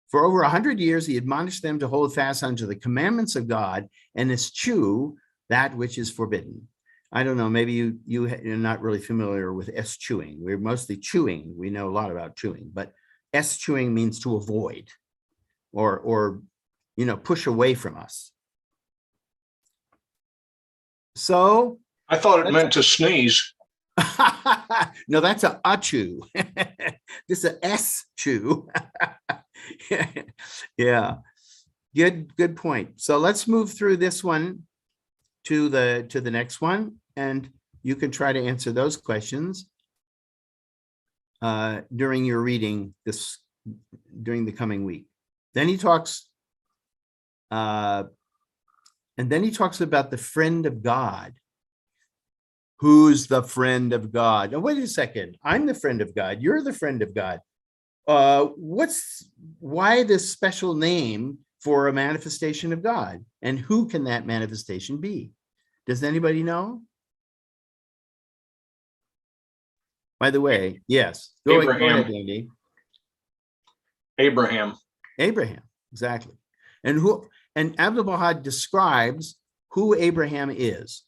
For over 100 years, he admonished them to hold fast unto the commandments of God and eschew that which is forbidden. I don't know, maybe you're not really familiar with eschewing. We're mostly chewing. We know a lot about chewing, but eschewing means to avoid or push away from us. So I thought it meant to sneeze. no, that's a achu. This is a s chew. Yeah, good point. So let's move through this one to the next one, and you can try to answer those questions during your reading during the coming week. Then he talks, and then he talks about the friend of God. Who's the friend of God? Now, wait a second. I'm the friend of God. You're the friend of God. Why this special name for a manifestation of God? And who can that manifestation be? Does anybody know? By the way, yes. Go ahead, Andy. Abraham. Abraham, exactly. And Abdu'l-Baha describes who Abraham is.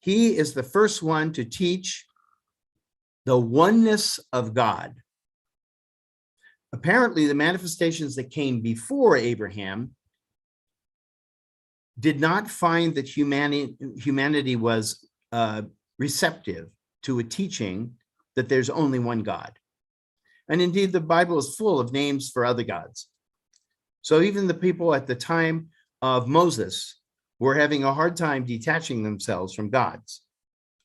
He is the first one to teach the oneness of God. Apparently, the manifestations that came before Abraham did not find that humanity was receptive to a teaching that there's only one God. And indeed, the Bible is full of names for other gods. So even the people at the time of Moses were having a hard time detaching themselves from gods,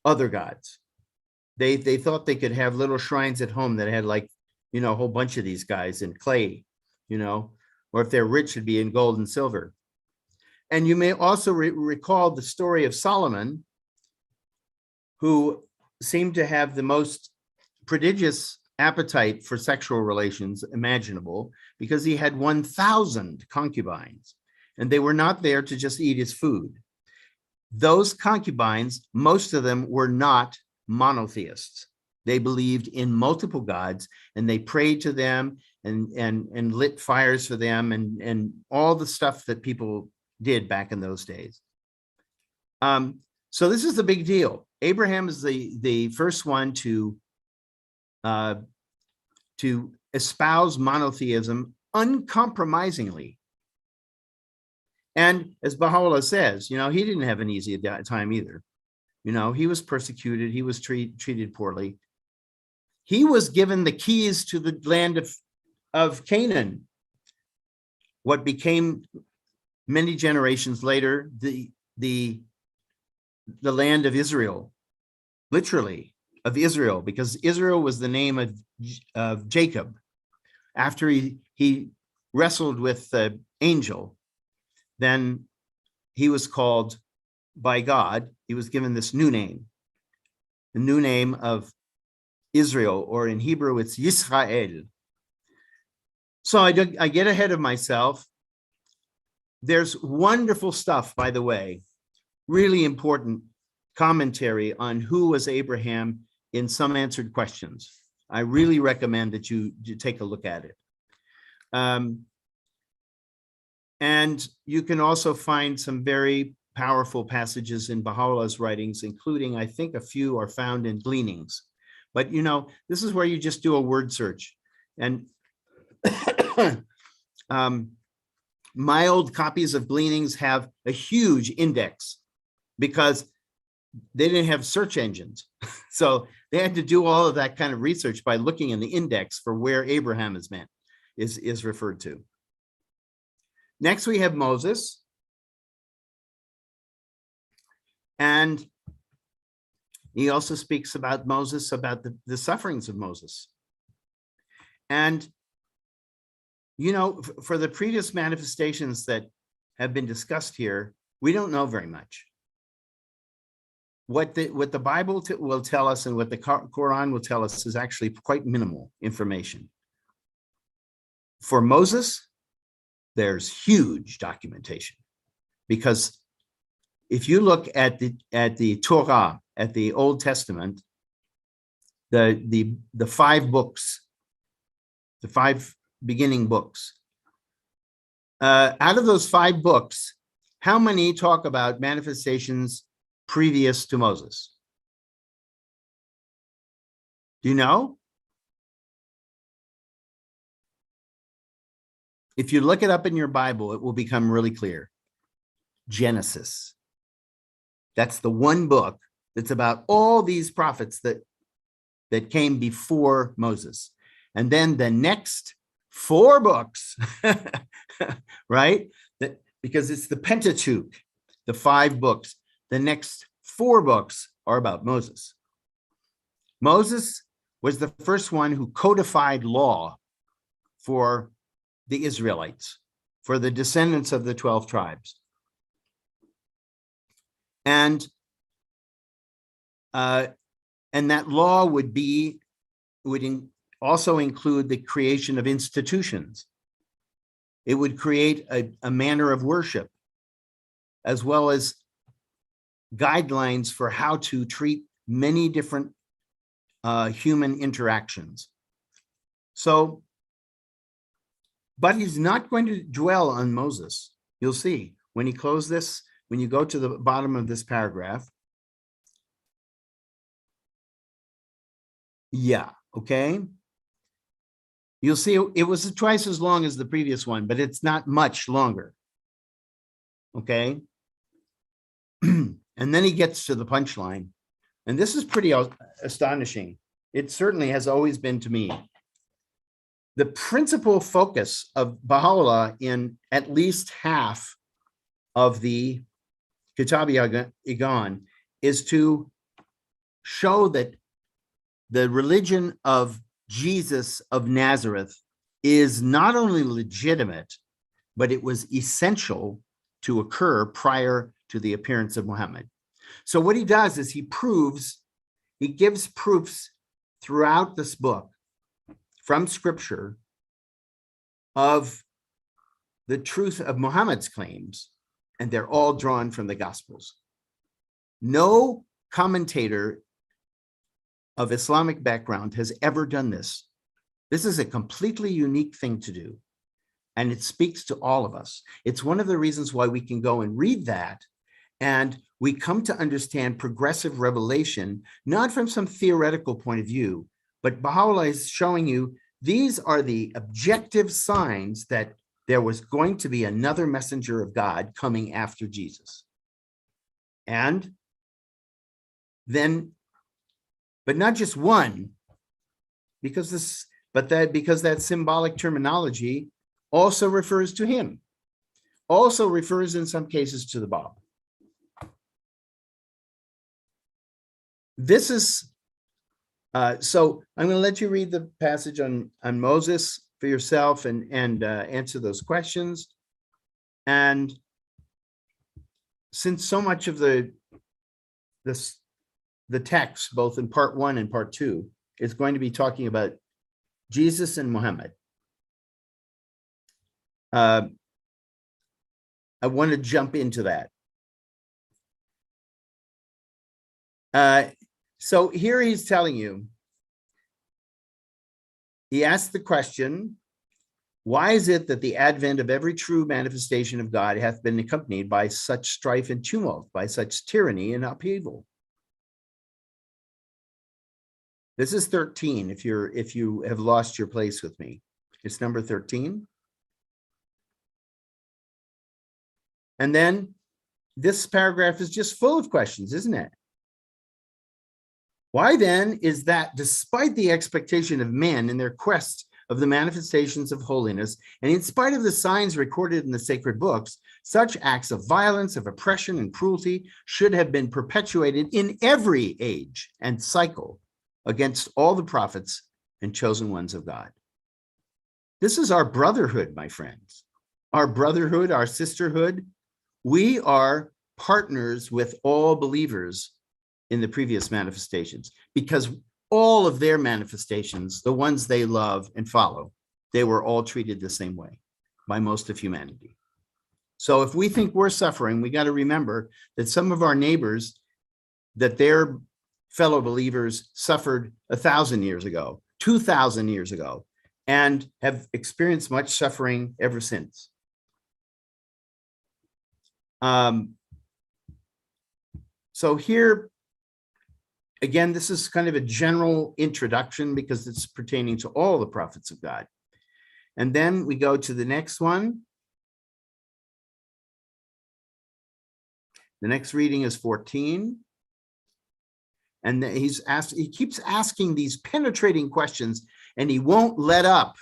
other gods. They thought they could have little shrines at home that had a whole bunch of these guys in clay, or if they're rich, it'd be in gold and silver. And you may also recall the story of Solomon, who seemed to have the most prodigious appetite for sexual relations imaginable, because he had 1,000 concubines, and they were not there to just eat his food. Those concubines, most of them were not monotheists. They believed in multiple gods, and they prayed to them and lit fires for them and all the stuff that people did back in those days. So this is the big deal. Abraham is the first one to espouse monotheism uncompromisingly. And as Baha'u'lláh says, he didn't have an easy time either. He was persecuted. He was treated poorly. He was given the keys to the land of Canaan, what became many generations later the land of Israel, literally of Israel, because Israel was the name of Jacob after he wrestled with the angel. Then he was called by God. He was given this new name, the new name of Israel, or in Hebrew, it's Yisrael. So I get ahead of myself. There's wonderful stuff, by the way, really important commentary on who was Abraham in some answered questions. I really recommend that you take a look at it. And you can also find some very powerful passages in Baha'u'llah's writings, including, I think, a few are found in Gleanings. But, this is where you just do a word search. And my old copies of Gleanings have a huge index because they didn't have search engines. So they had to do all of that kind of research by looking in the index for where Abraham is referred to. Next, we have Moses. And he also speaks about Moses, about the sufferings of Moses. And, for the previous manifestations that have been discussed here, we don't know very much. What the Bible will tell us and what the Quran will tell us is actually quite minimal information. For Moses, there's huge documentation, because if you look at the Torah, at the Old Testament, the 5 books, the 5 beginning books, out of those 5 books, how many talk about manifestations previous to Moses? Do you know? If you look it up in your Bible, it will become really clear. Genesis. That's the one book that's about all these prophets that came before Moses. And then the next 4 books, right? Because it's the Pentateuch, the 5 books. The next 4 books are about Moses. Moses was the first one who codified law for the Israelites, for the descendants of the 12 tribes. And that law would also include the creation of institutions. It would create a manner of worship, as well as guidelines for how to treat many different human interactions. So, but he's not going to dwell on Moses. You'll see when he closes this, when you go to the bottom of this paragraph. Yeah, okay. You'll see it was twice as long as the previous one, but it's not much longer. Okay. And then he gets to the punchline. And this is pretty astonishing. It certainly has always been to me. The principal focus of Bahá'u'lláh in at least half of the Kitáb-i-Íqán is to show that the religion of Jesus of Nazareth is not only legitimate, but it was essential to occur prior to the appearance of Muhammad. So what he does is he gives proofs throughout this book from scripture of the truth of Muhammad's claims, and they're all drawn from the Gospels. No commentator of Islamic background has ever done this. This is a completely unique thing to do, and it speaks to all of us. It's one of the reasons why we can go and read that, and we come to understand progressive revelation, not from some theoretical point of view, but Baha'u'lláh is showing you these are the objective signs that there was going to be another messenger of God coming after Jesus. And then, but not just one, because that symbolic terminology also refers to him, also refers in some cases to the Bab. This is, so I'm going to let you read the passage on Moses for yourself and answer those questions. And since so much of the text, both in part 1 and part 2, is going to be talking about Jesus and Muhammad, I want to jump into that. So here he's telling you, he asked the question, why is it that the advent of every true manifestation of God hath been accompanied by such strife and tumult, by such tyranny and upheaval? This is 13, if you have lost your place with me. It's number 13. And then this paragraph is just full of questions, isn't it? Why then is that despite the expectation of men in their quest of the manifestations of holiness, and in spite of the signs recorded in the sacred books, such acts of violence, of oppression and cruelty should have been perpetuated in every age and cycle against all the prophets and chosen ones of God? This is our brotherhood, my friends. Our brotherhood, our sisterhood. We are partners with all believers in the previous manifestations, because all of their manifestations, the ones they love and follow, they were all treated the same way by most of humanity. So if we think we're suffering, we got to remember that some of our neighbors, that their fellow believers suffered 1,000 years ago, 2,000 years ago, and have experienced much suffering ever since. So here, again, this is kind of a general introduction because it's pertaining to all the prophets of God. And then we go to the next one. The next reading is 14. And he keeps asking these penetrating questions, and he won't let up,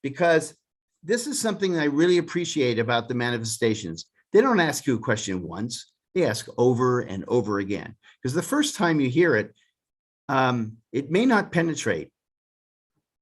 because this is something I really appreciate about the manifestations. They don't ask you a question once, they ask over and over again. Because the first time you hear it, it may not penetrate.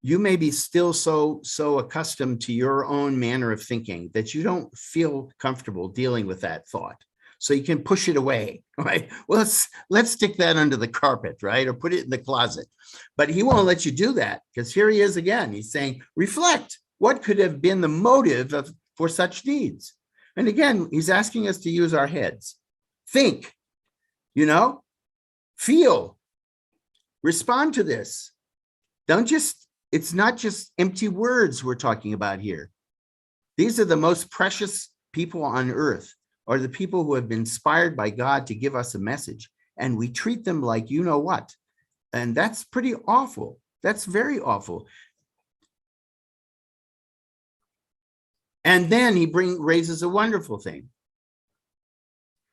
You may be still so accustomed to your own manner of thinking that you don't feel comfortable dealing with that thought. So you can push it away, right? Well, let's stick that under the carpet, right? Or put it in the closet. But he won't let you do that, because here he is again. He's saying, reflect. What could have been the motive for such deeds? And again, he's asking us to use our heads. Think, feel, respond to this. It's not just empty words we're talking about here. These are the most precious people on earth, or the people who have been inspired by God to give us a message, and we treat them like you know what. And that's pretty awful. That's very awful. And then he raises a wonderful thing.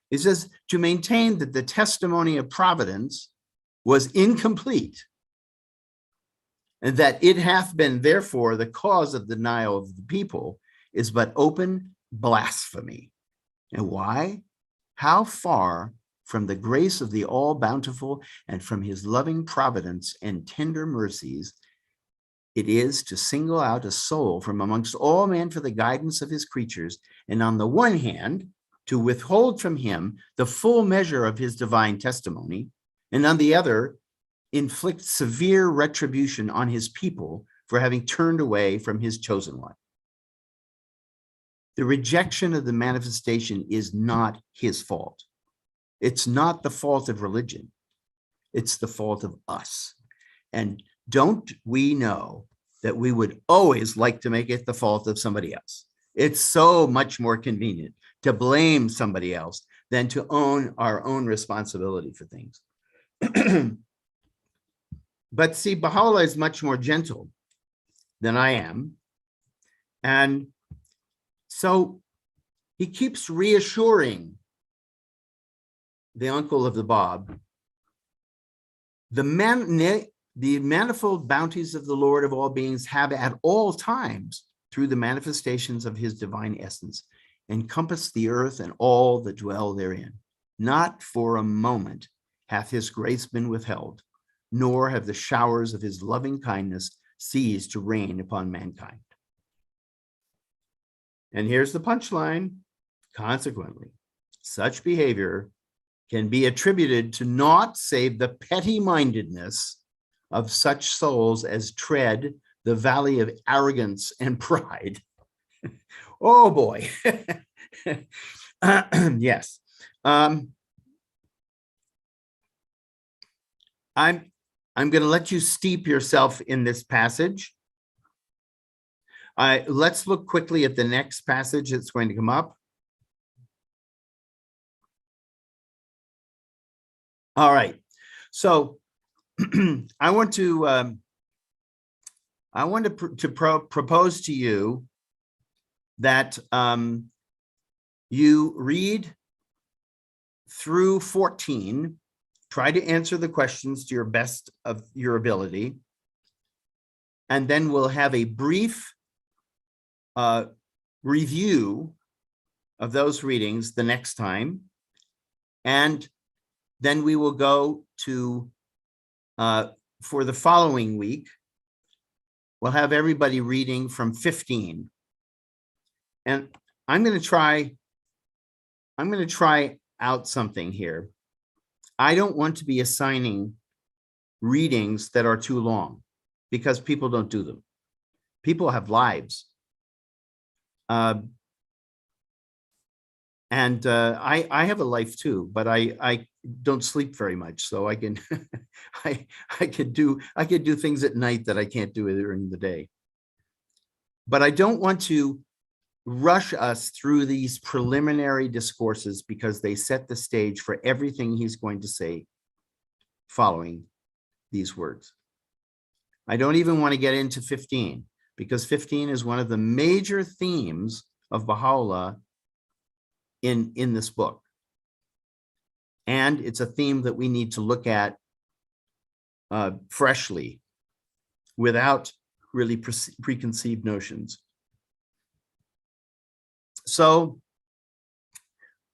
He says, to maintain that the testimony of providence was incomplete, and that it hath been therefore the cause of denial of the people, is but open blasphemy. And why? How far from the grace of the all-bountiful and from his loving providence and tender mercies it is to single out a soul from amongst all men for the guidance of his creatures, and on the one hand, to withhold from him the full measure of his divine testimony, and on the other, inflict severe retribution on his people for having turned away from his chosen one. The rejection of the manifestation is not his fault. It's not the fault of religion. It's the fault of us. And don't we know that we would always like to make it the fault of somebody else? It's so much more convenient to blame somebody else than to own our own responsibility for things. But see, Baha'u'lláh is much more gentle than I am. And so he keeps reassuring the uncle of the Bab, the manifold bounties of the Lord of all beings have at all times, through the manifestations of his divine essence, encompassed the earth and all that dwell therein. Not for a moment hath his grace been withheld, nor have the showers of his loving kindness ceased to rain upon mankind. And here's the punchline. Consequently, such behavior can be attributed to naught save the petty-mindedness of such souls as tread the valley of arrogance and pride. Oh boy. Yes. I'm going to let you steep yourself in this passage. Let's look quickly at the next passage that's going to come up. All right. So I want to propose to you that you read through 14, try to answer the questions to your best of your ability, and then we'll have a brief review of those readings the next time, and then we will go to, for the following week, we'll have everybody reading from 15. And I'm going to try out something here. I don't want to be assigning readings that are too long, because people don't do them. People have lives. I have a life too, but I don't sleep very much, so I can I could do things at night that I can't do during the day. But I don't want to rush us through these preliminary discourses because they set the stage for everything he's going to say following these words. I don't even want to get into 15 because 15 is one of the major themes of Baha'u'lláh in this book. And it's a theme that we need to look at freshly without really preconceived notions. So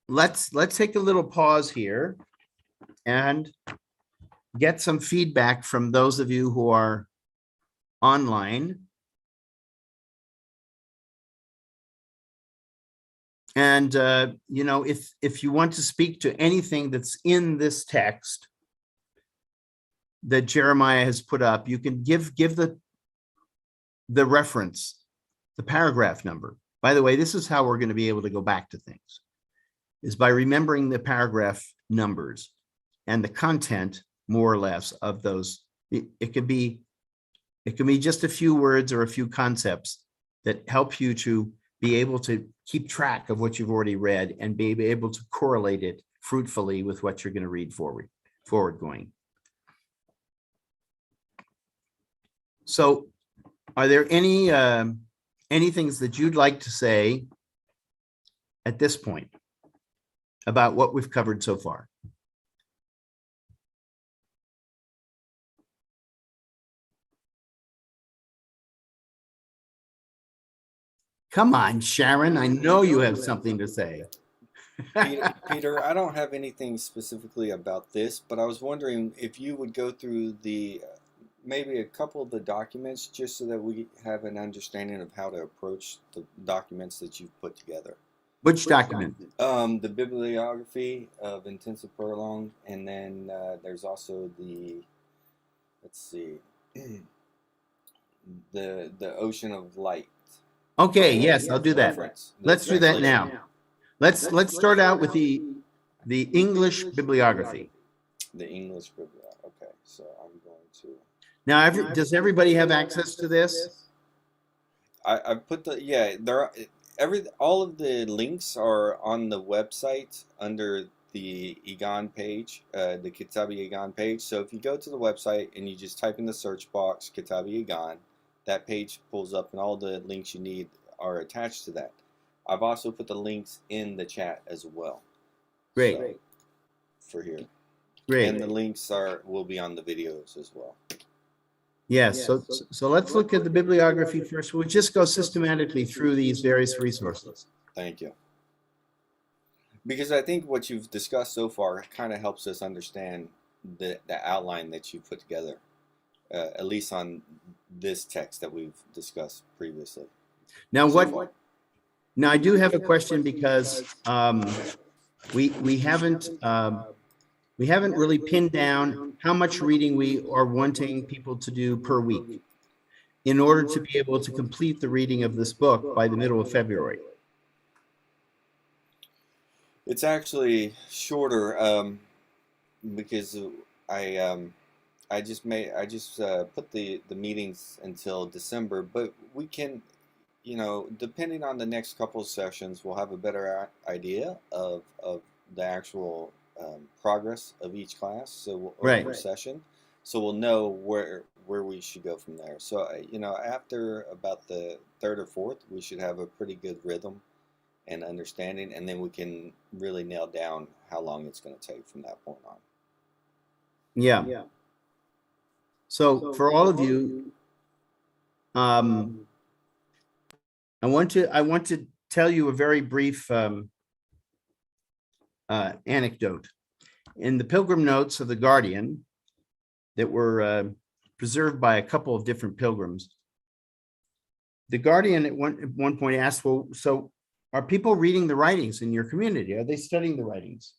let's take a little pause here and get some feedback from those of you who are online. And you know, if you want to speak to anything that's in this text that Jeremiah has put up, you can give the reference, the paragraph number. By the way, this is how we're going to be able to go back to things, is by remembering the paragraph numbers and the content, more or less, of those. It can be just a few words or a few concepts that help you to be able to keep track of what you've already read and be able to correlate it fruitfully with what you're going to read forward going. So are there any things that you'd like to say at this point about what we've covered so far? Come on, Sharon, I know you have something to say. Peter, I don't have anything specifically about this, but I was wondering if you would go through maybe a couple of the documents just so that we have an understanding of how to approach the documents that you've put together. Which document? The bibliography of Intensive Prayer Along, and then there's also let's see, the Ocean of Light. Okay, yes, I'll do that. Let's do that now. Let's start out with the English bibliography. The English bibliography. Okay, so I'm going to. Now, does everybody have access to this? I put all of the links are on the website under the Íqán page, the Kitáb-i-Íqán page. So if you go to the website and you just type in the search box Kitáb-i-Íqán, that page pulls up and all the links you need are attached to that. I've also put the links in the chat as well. Great. So, for here. Great. And the links will be on the videos as well. Yes, so let's look at the bibliography first. We'll just go systematically through these various resources. Thank you. Because I think what you've discussed so far kind of helps us understand the outline that you put together, at least on this text that we've discussed previously. Now, Now I do have a question because we haven't really pinned down how much reading we are wanting people to do per week in order to be able to complete the reading of this book by the middle of February. It's actually shorter because I just put the meetings until December, but we can, you know, depending on the next couple of sessions, we'll have a better idea of the actual progress of each class, so or session, so we'll know where we should go from there. So you know, after about the third or fourth, we should have a pretty good rhythm and understanding, and then we can really nail down how long it's going to take from that point on. Yeah. So for all of you, I want to tell you a very brief anecdote. In the Pilgrim Notes of the Guardian that were preserved by a couple of different pilgrims, the Guardian at one point asked, well, so are people reading the writings in your community? Are they studying the writings?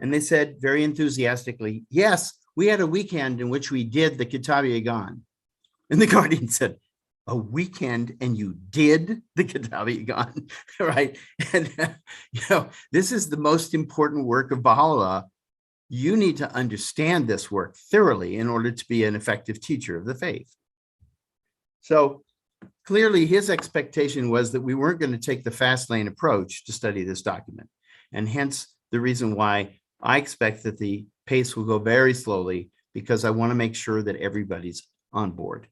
And they said very enthusiastically, yes, we had a weekend in which we did the Kitáb-i-Íqán. And the Guardian said, a weekend and you did the Kitáb-i-Íqán, right? And you know, this is the most important work of Baha'u'lláh. You need to understand this work thoroughly in order to be an effective teacher of the faith. So clearly his expectation was that we weren't going to take the fast lane approach to study this document. And hence the reason why I expect that the pace will go very slowly, because I want to make sure that everybody's on board.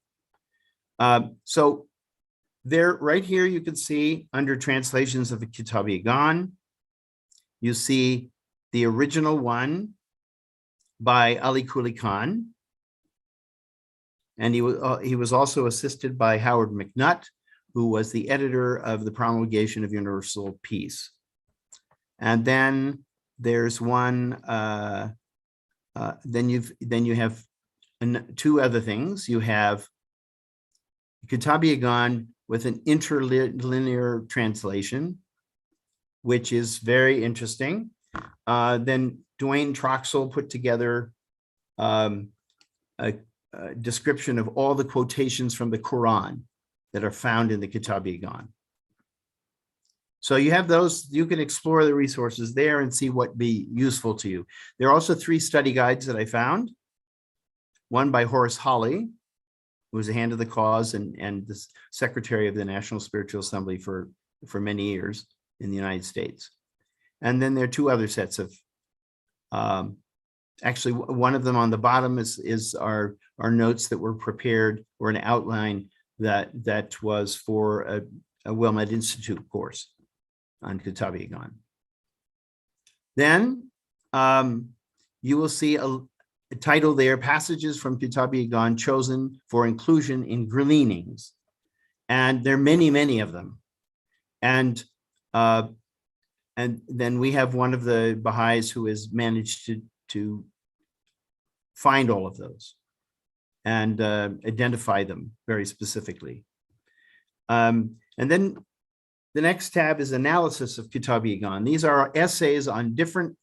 So there, right here, you can see under translations of the Kitáb-i-Íqán, you see the original one by Ali Quli Khan. And he was also assisted by Howard McNutt, who was the editor of the Promulgation of Universal Peace. And then there's one, then you have two other things. You have Kitáb-i-Íqán with an interlinear translation, which is very interesting. Then Dwayne Troxell put together a description of all the quotations from the Quran that are found in the Kitáb-i-Íqán. So you have those, you can explore the resources there and see what be useful to you. There are also 3 study guides that I found. One by Horace Holly, who was a hand of the cause and the secretary of the National Spiritual Assembly for many years in the United States. And then there are 2 other sets of, actually one of them on the bottom is our notes that were prepared, or an outline that was for a Wilmette Institute course on Kitáb-i-Íqán. Then you will see a title there, Passages from Kitáb-i-Íqán Chosen for Inclusion in Gleanings. And there are many, many of them. And then we have one of the Baha'is who has managed to find all of those and identify them very specifically. And then the next tab is analysis of Kitáb-i-Íqán. These are essays on different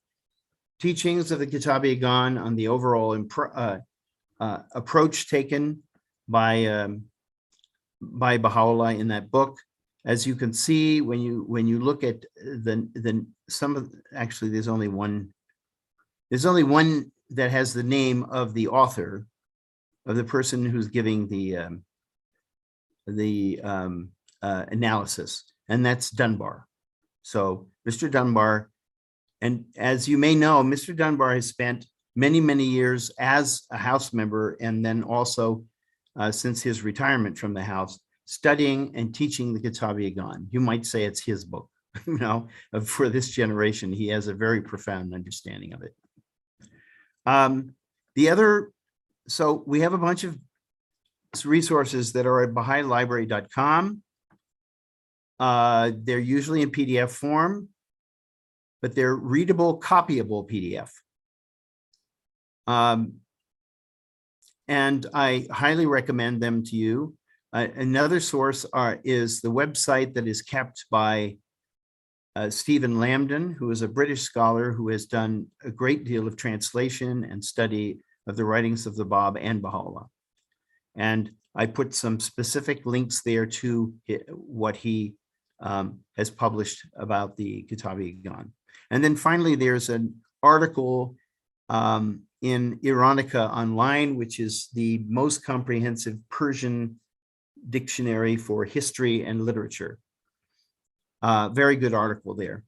teachings of the Kitáb-i-Íqán, on the overall approach taken by Baha'u'lláh in that book. As you can see, when you look at actually there's only one that has the name of the author, of the person who's giving the analysis, and that's Dunbar. So Mr. Dunbar, and as you may know, Mr. Dunbar has spent many, many years as a House member, and then also since his retirement from the House, studying and teaching the Kitáb-i-Íqán. You might say it's his book, you know, for this generation. He has a very profound understanding of it. So we have a bunch of resources that are at Baha'u'lláhLibrary.com. They're usually in PDF form, but they're readable, copyable PDF. And I highly recommend them to you. Another source is the website that is kept by Stephen Lambden, who is a British scholar who has done a great deal of translation and study of the writings of the Bab and Baha'u'lláh. And I put some specific links there to what he has published about the Kitáb-i-Íqán. And then finally, there's an article in Iranica Online, which is the most comprehensive Persian dictionary for history and literature. Very good article there.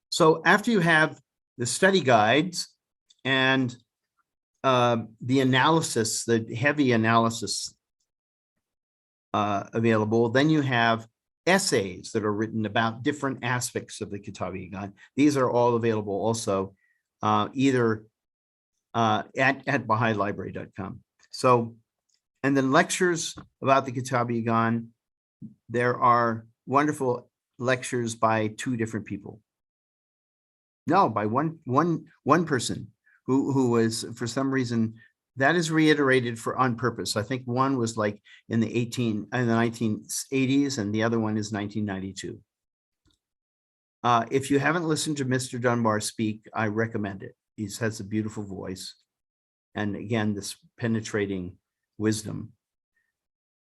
So after you have the study guides and the analysis, the heavy analysis available, then you have essays that are written about different aspects of the Kitáb-i-Íqán. These are all available also either at Baha'u'lláhLibrary.com. So, and then lectures about the Kitáb-i-Íqán. There are wonderful lectures by 2 different people. No, by one person who was, for some reason, that is reiterated on purpose. I think one was like in the 1980s, and the other one is 1992. If you haven't listened to Mr. Dunbar speak, I recommend it. He has a beautiful voice, and again, this penetrating wisdom.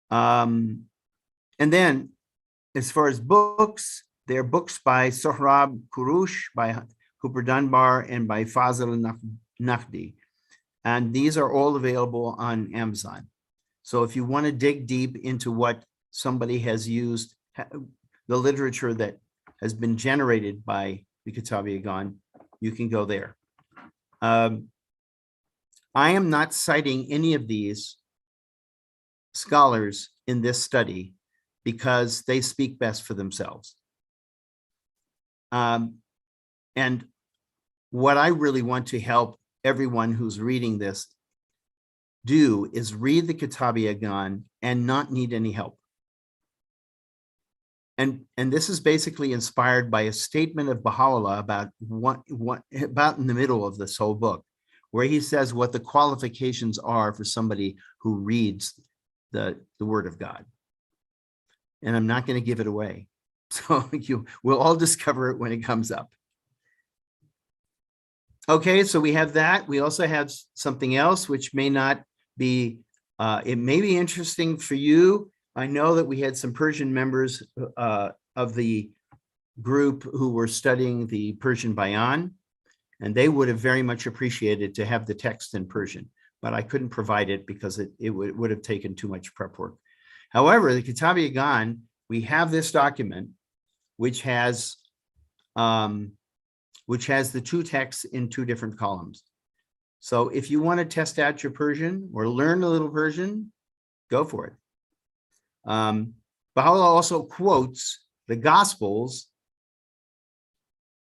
And then, as far as books, there are books by Sohrab Kurush, by Cooper Dunbar, and by Fazil Naqdi. And these are all available on Amazon. So if you want to dig deep into what somebody has used, the literature that has been generated by the Kitáb-i-Íqán, you can go there. I am not citing any of these scholars in this study because they speak best for themselves. And what I really want to help everyone who's reading this do is read the Kitáb-i-Íqán and not need any help. And this is basically inspired by a statement of Bahá'u'lláh about in the middle of this whole book, where he says what the qualifications are for somebody who reads the Word of God. And I'm not going to give it away. So we'll all discover it when it comes up. Okay, so we have that. We also have something else which may not be, it may be interesting for you. I know that we had some Persian members of the group who were studying the Persian Bayan, and they would have very much appreciated to have the text in Persian, but I couldn't provide it because it would have taken too much prep work. However, the Kitáb-i-Íqán, we have this document which has the two texts in two different columns. So if you want to test out your Persian or learn a little Persian, go for it. Bahá'u'lláh also quotes the Gospels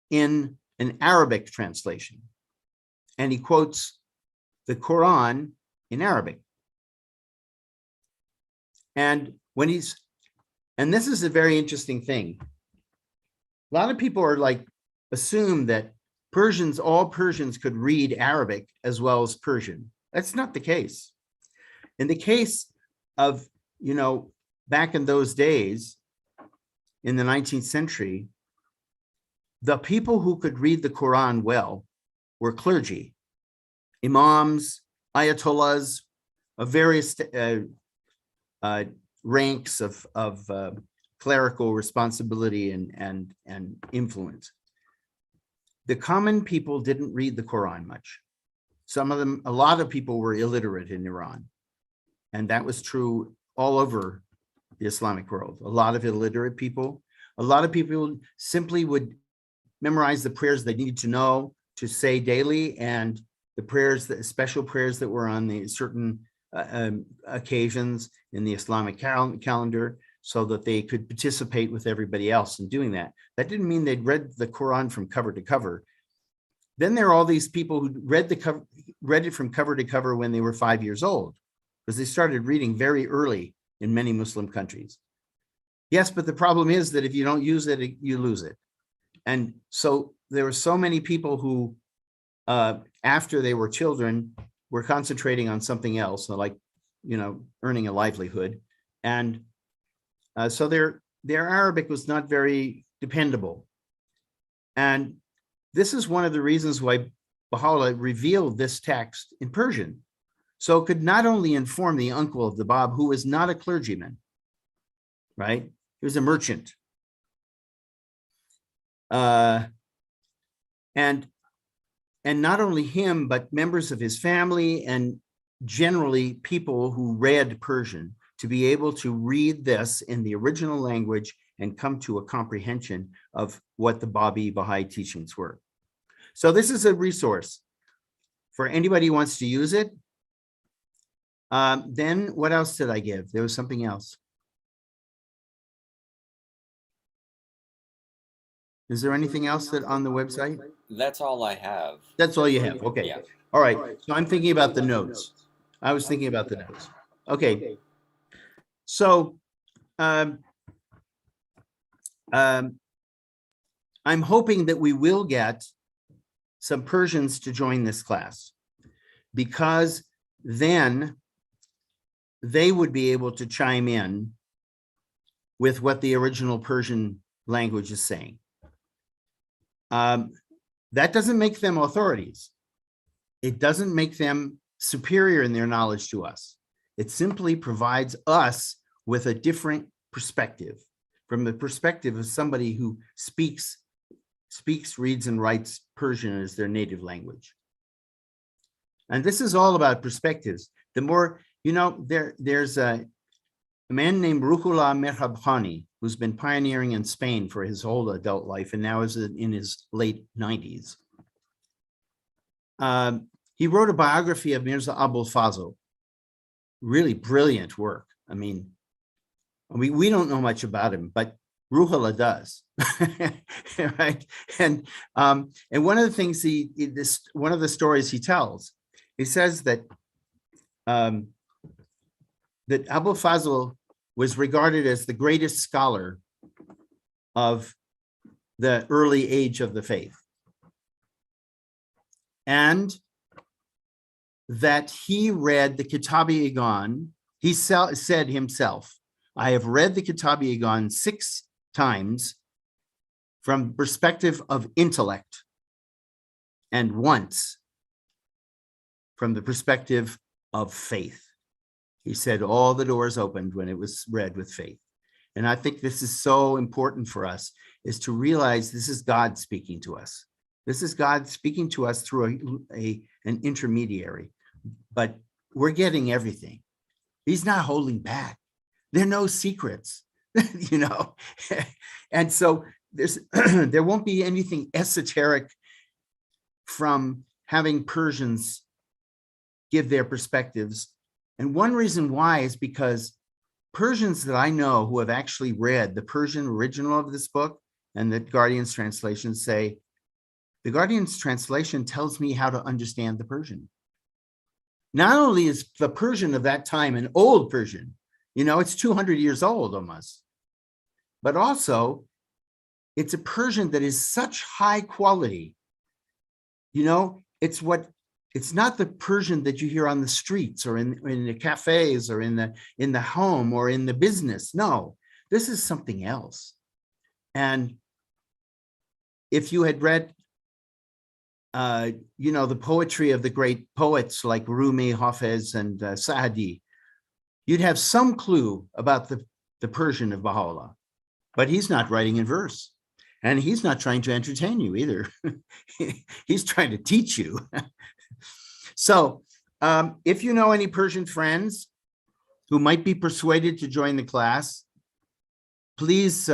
in an Arabic translation, and he quotes the Quran in Arabic. And this is a very interesting thing. A lot of people are assume that all Persians could read Arabic as well as Persian. That's not the case. In the case of, back in those days, in the 19th century, the people who could read the Quran well were clergy, imams, ayatollahs of various ranks of clerical responsibility and influence. The common people didn't read the Quran much. A lot of people were illiterate in Iran. And that was true all over the Islamic world. A lot of illiterate people, a lot of people simply would memorize the prayers they needed to know to say daily, and the prayers, the special prayers that were on the certain occasions in the Islamic calendar, so that they could participate with everybody else in doing that. That didn't mean they'd read the Quran from cover to cover. Then there are all these people who read it from cover to cover when they were 5 years old, because they started reading very early in many Muslim countries. Yes, but the problem is that if you don't use it, you lose it. And so there were so many people who, after they were children, were concentrating on something else, like, earning a livelihood. And so their Arabic was not very dependable. And this is one of the reasons why Bahá'u'lláh revealed this text in Persian. So it could not only inform the uncle of the Bab, who was not a clergyman, right? He was a merchant. And not only him, but members of his family and generally people who read Persian, to be able to read this in the original language and come to a comprehension of what the Baha'i teachings were. So this is a resource for anybody who wants to use it. Then what else did I give? There was something else. Is there anything else that on the website? That's all I have. That's all you have. Okay. Yeah. All right. So I'm thinking about the notes. I was thinking about the notes. Okay. So I'm hoping that we will get some Persians to join this class, because then they would be able to chime in with what the original Persian language is saying. That doesn't make them authorities. It doesn't make them superior in their knowledge to us. It simply provides us with a different perspective, from the perspective of somebody who speaks, reads, and writes Persian as their native language. And this is all about perspectives. The more You know, there's a man named Ruhollah Merhabkhani who's been pioneering in Spain for his whole adult life and now is in his late 90s. He wrote a biography of Mirza Abul Fazl. Really brilliant work. I mean, we don't know much about him, but Ruhollah does, right? And one of the things one of the stories he tells, he says that that Abul Fazl was regarded as the greatest scholar of the early age of the faith, and that he read the Kitáb-i-Íqán. He said himself, I have read the Kitáb-i-Íqán 6 times from perspective of intellect and once from the perspective of faith. He said all the doors opened when it was read with faith. And I think this is so important for us, is to realize this is God speaking to us. This is God speaking to us through an intermediary, but we're getting everything. He's not holding back. There are no secrets, you know? And so there won't be anything esoteric from having Persians give their perspectives. And one reason why is because Persians that I know who have actually read the Persian original of this book and the Guardian's translation say, the Guardian's translation tells me how to understand the Persian. Not only is the Persian of that time an old Persian, you know, it's 200 years old almost, but also it's a Persian that is such high quality. You know, it's not the Persian that you hear on the streets or in the cafes or in the home or in the business. No, this is something else. And if you had read, you know, the poetry of the great poets like Rumi, Hafez, and Sa'adi, you'd have some clue about the Persian of Baha'u'lláh. But he's not writing in verse. And he's not trying to entertain you either. He's trying to teach you. So if you know any Persian friends who might be persuaded to join the class, please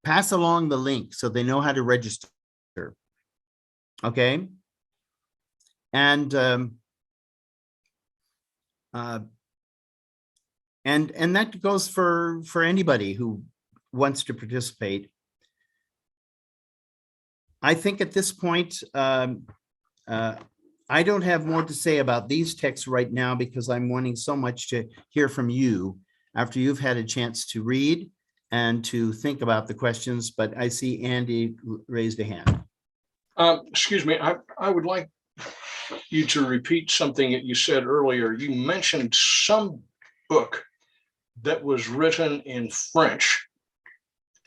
pass along the link so they know how to register. Okay. And that goes for anybody who wants to participate. I think at this point, I don't have more to say about these texts right now because I'm wanting so much to hear from you after you've had a chance to read and to think about the questions. But I see Andy raised a hand. Excuse me, I would like you to repeat something that you said earlier. You mentioned some book that was written in French,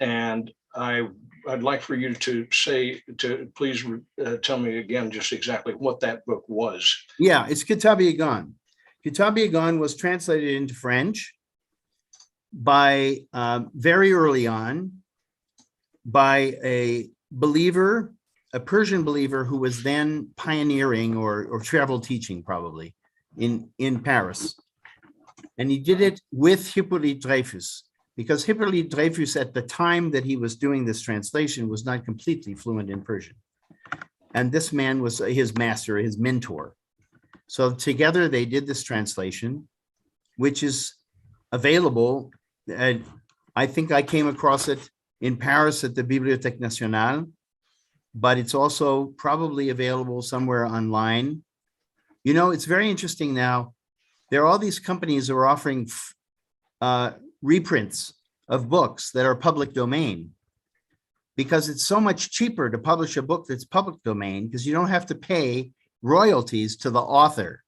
and I'd like for you to please tell me again just exactly what that book was. Yeah, it's Kitáb-i-Íqán. Kitáb-i-Íqán was translated into French by very early on by a believer, a Persian believer who was then pioneering or travel teaching probably in Paris. And he did it with Hippolyte Dreyfus, because Hippolyte Dreyfus at the time that he was doing this translation was not completely fluent in Persian. And this man was his master, his mentor. So together they did this translation, which is available. I think I came across it in Paris at the Bibliothèque Nationale, but it's also probably available somewhere online. You know, it's very interesting now. There are all these companies who are offering reprints of books that are public domain, because it's so much cheaper to publish a book that's public domain because you don't have to pay royalties to the author.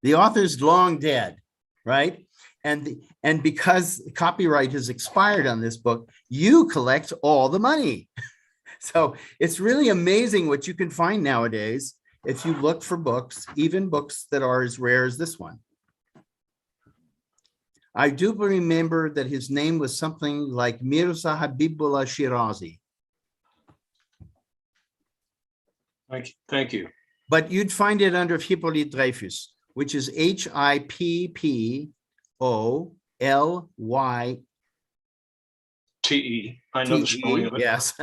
The author's long dead, right? And because copyright has expired on this book, you collect all the money. So it's really amazing what you can find nowadays if you look for books, even books that are as rare as this one. I do remember that his name was something like Mirza Habibullah Shirazi. Thank you. But you'd find it under Hippolyte Dreyfus. which is Hippolyte. TE. I know the spelling of it. Yes.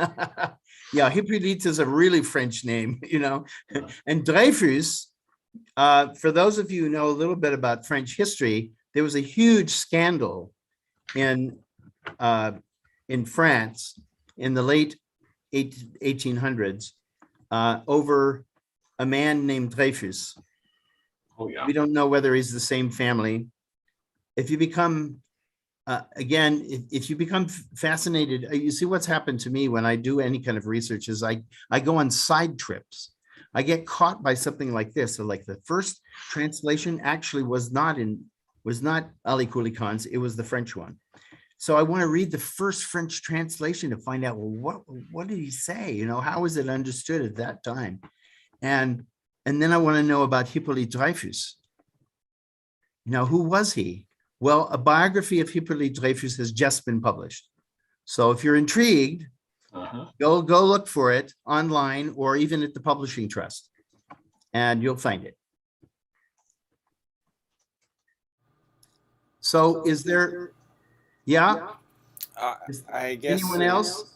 Yeah, Hippolyte is a really French name, you know. And Dreyfus, for those of you who know a little bit about French history, there was a huge scandal in France in the late 1800s over a man named Dreyfus. Oh, yeah. We don't know whether he's the same family. If you become again, if you become fascinated, you see what's happened to me when I do any kind of research is I go on side trips. I get caught by something like this. So like the first translation actually was not Al-Íqán, it was the French one. So I want to read the first French translation to find out, well, what did he say? You know, how was it understood at that time? And then I want to know about Hippolyte Dreyfus. Now, who was he? Well, a biography of Hippolyte Dreyfus has just been published. So if you're intrigued, go look for it online or even at the Publishing Trust, and you'll find it. So is there, yeah? I guess Anyone else?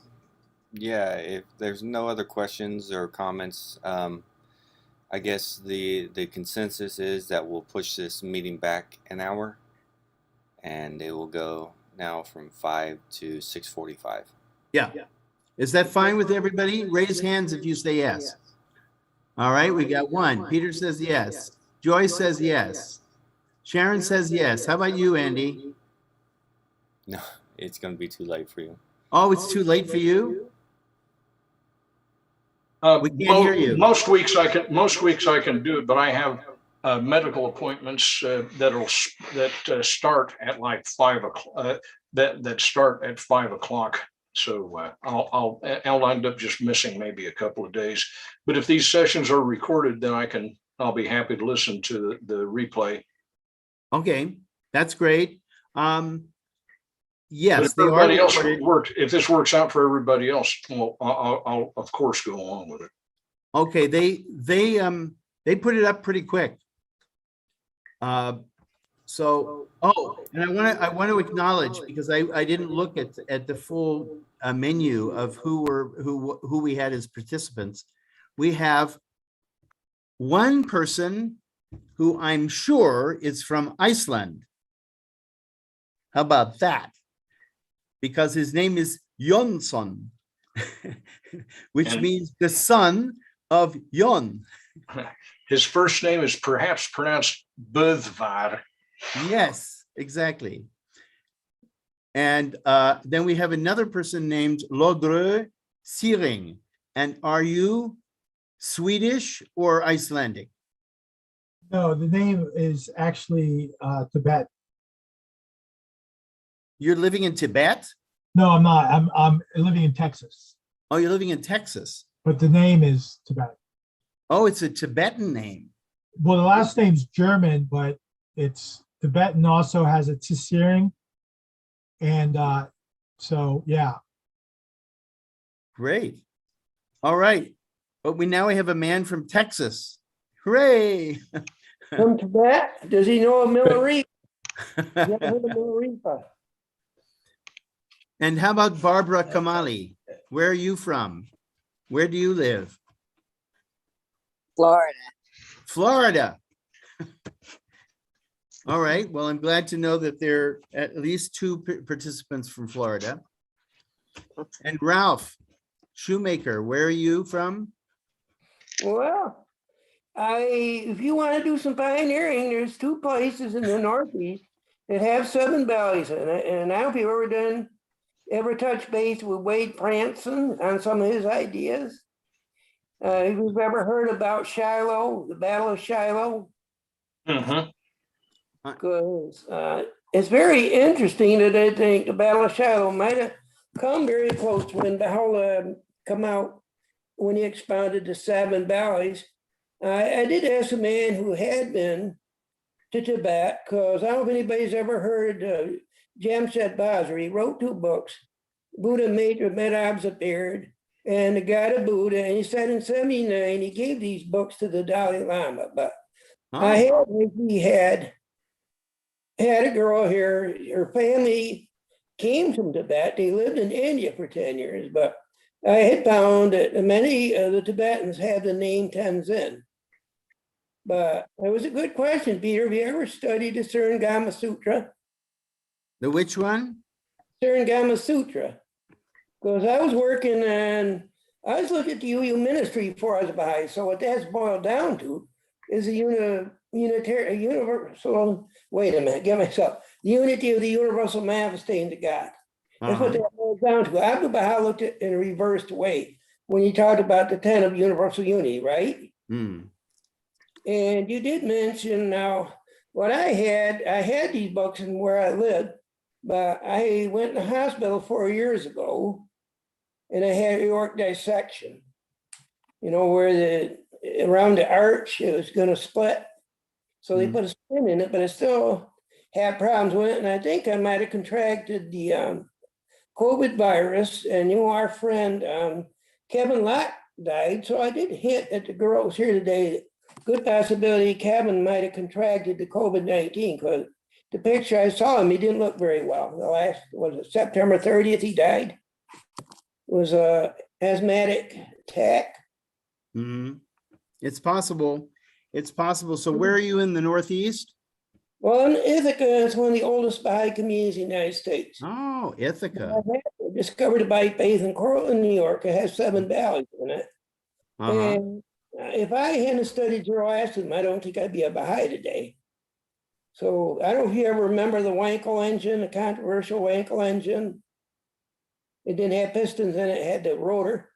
Yeah, if there's no other questions or comments, I guess the consensus is that we'll push this meeting back an hour, and it will go now from 5 to 6:45. Yeah. Is that fine with everybody? Raise hands if you say yes. All right, we got one. Peter says yes. Joyce says yes. Sharon says yes. How about you, Andy? No, it's going to be too late for you. Oh, it's too late for you? We can't hear you. Most weeks I can do it, but I have medical appointments that start at like 5 o'clock. That start at 5 o'clock. So I'll end up just missing maybe a couple of days. But if these sessions are recorded, then I'll be happy to listen to the replay. Okay, that's great. Yes, if everybody else works, if this works out for everybody else, well, I'll of course go along with it. Okay, they put it up pretty quick. So, and I want to acknowledge, because I didn't look at the full menu of who we had as participants. We have one person who I'm sure is from Iceland. How about that? Because his name is Jonsson, which means the son of Jon. His first name is perhaps pronounced Böðvar. Yes, exactly. And then we have another person named Lodrö Siring. And are you Swedish or Icelandic? No, the name is actually Tibet. You're living in Tibet? No, I'm not. I'm living in Texas. Oh, you're living in Texas. But the name is Tibet. Oh, it's a Tibetan name. Well, the last name's German, but it's Tibetan also has a Tsering. And so, yeah. Great. All right. But we have a man from Texas. Hooray. From Tibet? Does he know a Milarepa? Never heard of Milarepa. And how about Barbara Kamali? Where are you from? Where do you live? Florida. Florida. All right. Well, I'm glad to know that there are at least two participants from Florida. And Ralph Shoemaker, where are you from? Well, if you want to do some pioneering, there's two places in the Northeast that have Seven Valleys. And I don't know if you've ever touched base with Wade Franson on some of his ideas. If you've ever heard about Shiloh, the Battle of Shiloh. Because it's very interesting that I think the Battle of Shiloh might have come very close when Bahá'u'lláh come out, when he expounded the Seven Valleys. I did ask a man who had been to Tibet, because I don't know if anybody's ever heard Jamshed Basri. He wrote 2 books, Buddha Major Medabs appeared, and The Guide of Buddha. And he said in '79, he gave these books to the Dalai Lama. But Oh, he had a girl here. Her family came from Tibet. They lived in India for 10 years, but I had found that many of the Tibetans have the name Tenzin. But it was a good question, Peter. Have you ever studied the Surangama Sutra? the which one? Surangama Sutra. Because I was working on, I was looking at the UU ministry before I was a Baha'i. So what that's boiled down to is a universal, wait a minute, get myself, the unity of the universal manifestation of God. That's what that boils down to. Abdul Baha looked at it in a reversed way when he talked about the 10 of universal unity, right? Hmm. And you did mention now what I had these books in where I lived, but I went in the hospital 4 years ago and I had aortic dissection, you know, where around the arch, it was going to split. So they put a stent in it, but I still had problems with it. And I think I might have contracted the COVID virus. And, you know, our friend Kevin Locke died. So I did hint at the girls here today. Good possibility Kevin might have contracted the COVID-19 because the picture I saw him, he didn't look very well. The last, was it September 30th, he died. It was a asthmatic attack. It's possible. It's possible. So where are you in the Northeast? Well, Ithaca is one of the oldest Baha'i communities in the United States. Oh, Ithaca. I discovered a Baha'i faith in Cortland, New York. It has 7 valleys in it. And if I hadn't studied Zoroastrianism, I don't think I'd be a Baha'i today. So I don't know if you ever remember the Wankel engine, the controversial Wankel engine. It didn't have pistons in it, it had the rotor.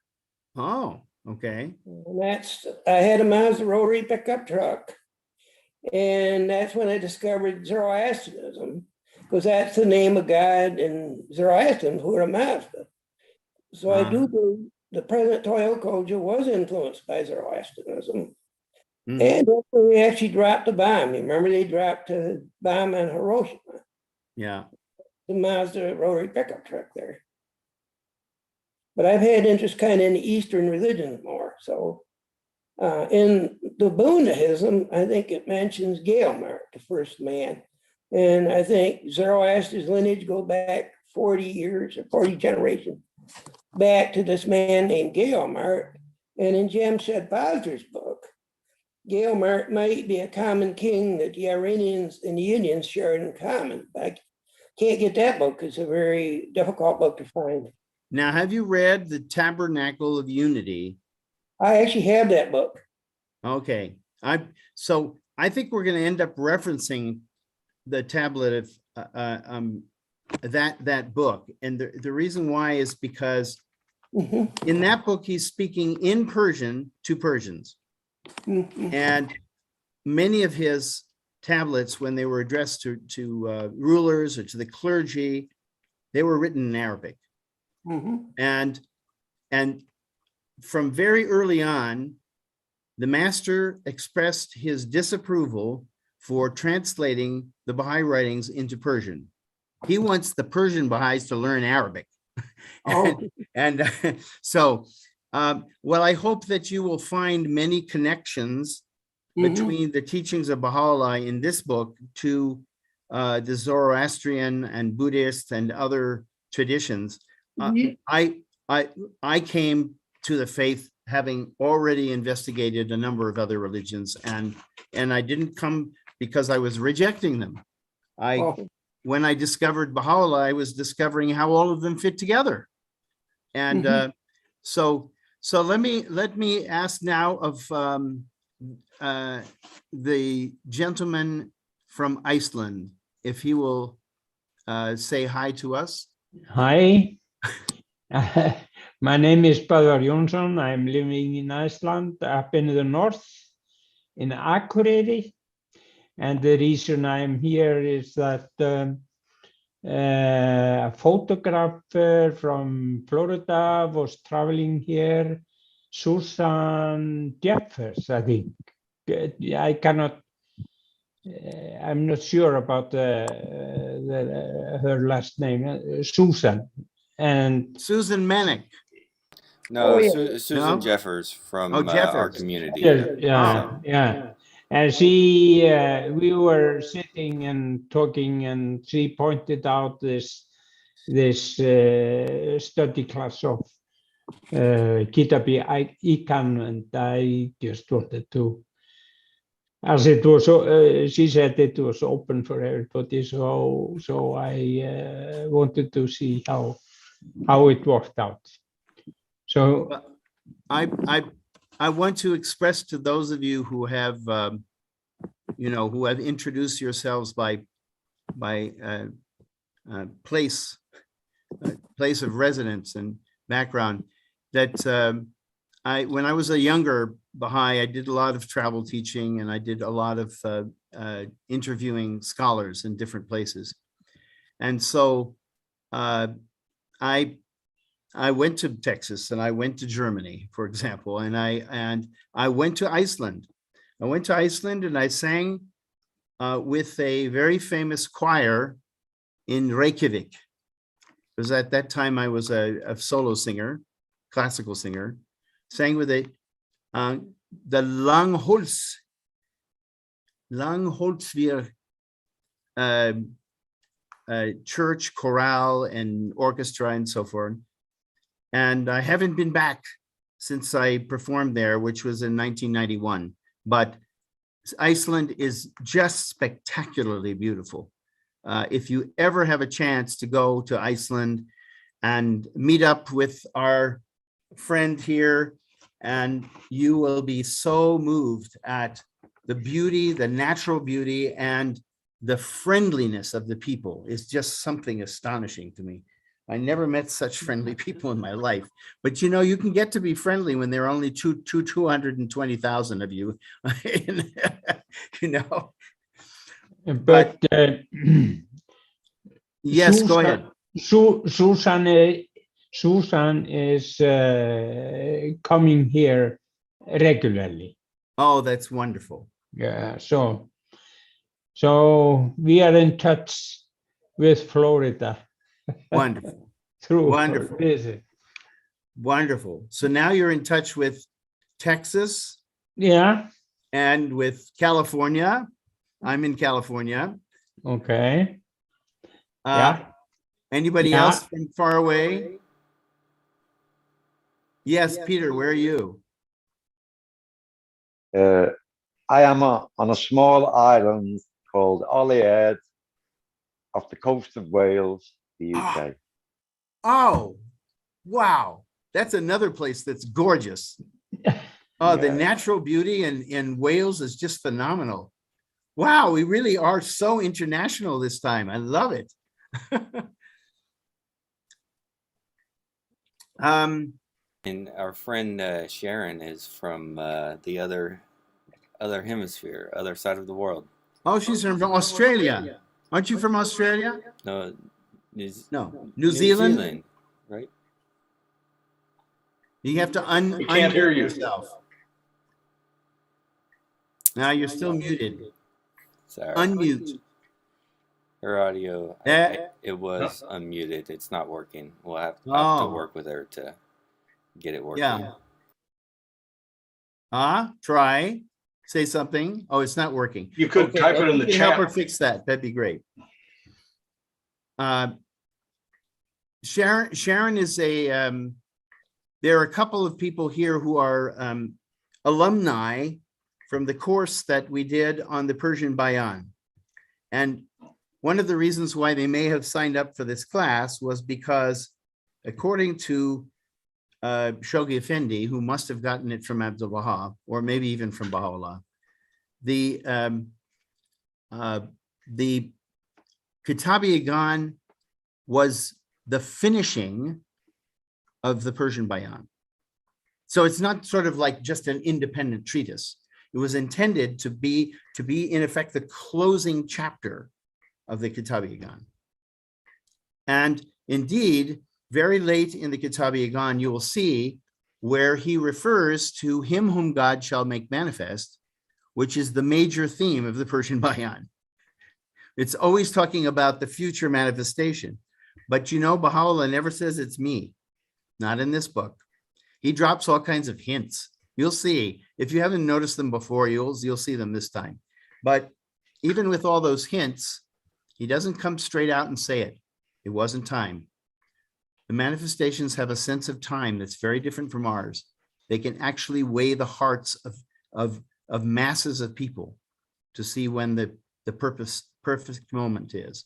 Oh, okay. And I had a Mazda rotary pickup truck. And that's when I discovered Zoroastrianism, because that's the name of God in Zoroastrianism, Hura Mazda. So I do believe the President Toyo Koja was influenced by Zoroastrianism. And that's when we actually dropped the bomb. You remember they dropped a bomb on Hiroshima? Yeah. The Mazda rotary pickup truck there. But I've had interest kind of in the Eastern religions more. So in the Buddhism, I think it mentions Gilmar, the first man. And I think Zoroaster's lineage go back 40 years or 40 generations back to this man named Gilmar. And in Jamshed Bozder's book, Gilmar might be a common king that the Iranians and the Indians shared in common. But I can't get that book. It's a very difficult book to find. Now, have you read The Tabernacle of Unity? I actually have that book. Okay. So I think we're going to end up referencing the tablet of that book. And the reason why is because in that book, he's speaking in Persian to Persians. And many of his tablets, when they were addressed to rulers or to the clergy, they were written in Arabic. And from very early on, the master expressed his disapproval for translating the Baha'i writings into Persian. He wants the Persian Baha'is to learn Arabic. So, well, I hope that you will find many connections between the teachings of Baha'u'lláh in this book to the Zoroastrian and Buddhist and other traditions. I came to the faith having already investigated a number of other religions, and I didn't come because I was rejecting them. When I discovered Baha'u'lláh, I was discovering how all of them fit together. And so let me ask now of the gentleman from Iceland if he will say hi to us. Hi. My name is Böðvar Jónsson. I'm living in Iceland, up in the north, in Akureyri. And the reason I'm here is that a photographer from Florida was traveling here, Susan Jeffers, I think. I cannot, I'm not sure about her last name, Susan. And Susan Manick. No, Susan Jeffers from our Jeffers. community. Yeah. And we were sitting and talking, and she pointed out this study class of Kitáb-i-Íqán, and I just wanted to, as it was, she said it was open for everybody, so I wanted to see how it worked out. So I want to express to those of you who have, who have introduced yourselves by place of residence and background, that when I was a younger Baha'i, I did a lot of travel teaching, and I did a lot of interviewing scholars in different places. And so I went to Texas, and I went to Germany, for example, and I went to Iceland. I went to Iceland and I sang with a very famous choir in Reykjavik. Because at that time I was a solo singer, classical singer, sang with the Langholtsvir church chorale and orchestra and so forth. And I haven't been back since I performed there, which was in 1991. But Iceland is just spectacularly beautiful. If you ever have a chance to go to Iceland and meet up with our friend here, and you will be so moved at the beauty, the natural beauty, and the friendliness of the people is just something astonishing to me. I never met such friendly people in my life, but you can get to be friendly when there are only 220,000 of you, But yes, go ahead. Susan is coming here regularly. Oh, that's wonderful. Yeah, so we are in touch with Florida. Wonderful. Wonderful. Visit. Wonderful. So now you're in touch with Texas. Yeah. And with California. I'm in California. Okay. Yeah. Anybody else from far away? Yes, Peter, where are you? I am on a small island called Olead off the coast of Wales, the UK. Oh, wow. That's another place that's gorgeous. Oh, the natural beauty in Wales is just phenomenal. Wow, we really are so international this time. I love it. And our friend Sharon is from the other hemisphere, other side of the world. Oh, she's from Australia. Aren't you from Australia? No, New Zealand, right? You have to We can't hear you. yourself. Now you're still muted. Sorry. Unmute. Her audio, it was unmuted. It's not working. We'll have to work with her to get it working. Yeah. Try. Say something. Oh, it's not working. You could type it in the chat. Help her fix that. That'd be great. Sharon is there are a couple of people here who are alumni from the course that we did on the Persian Bayan. And one of the reasons why they may have signed up for this class was because, according to Shoghi Effendi, who must have gotten it from Abdul Baha, or maybe even from Bahá'u'lláh, the Kitáb-i-Íqán was the finishing of the Persian Bayan. So it's not sort of like just an independent treatise. It was intended to be in effect the closing chapter of the Kitáb-i-Íqán. And indeed, very late in the Kitáb-i-Íqán, you will see where he refers to him whom God shall make manifest, which is the major theme of the Persian Bayan. It's always talking about the future manifestation. But Baha'u'lláh never says it's me, not in this book. He drops all kinds of hints You'll see. If you haven't noticed them before, you'll see them this time. But even with all those hints, he doesn't come straight out and say it. It wasn't time. The manifestations have a sense of time that's very different from ours. They can actually weigh the hearts of masses of people to see when the perfect moment is.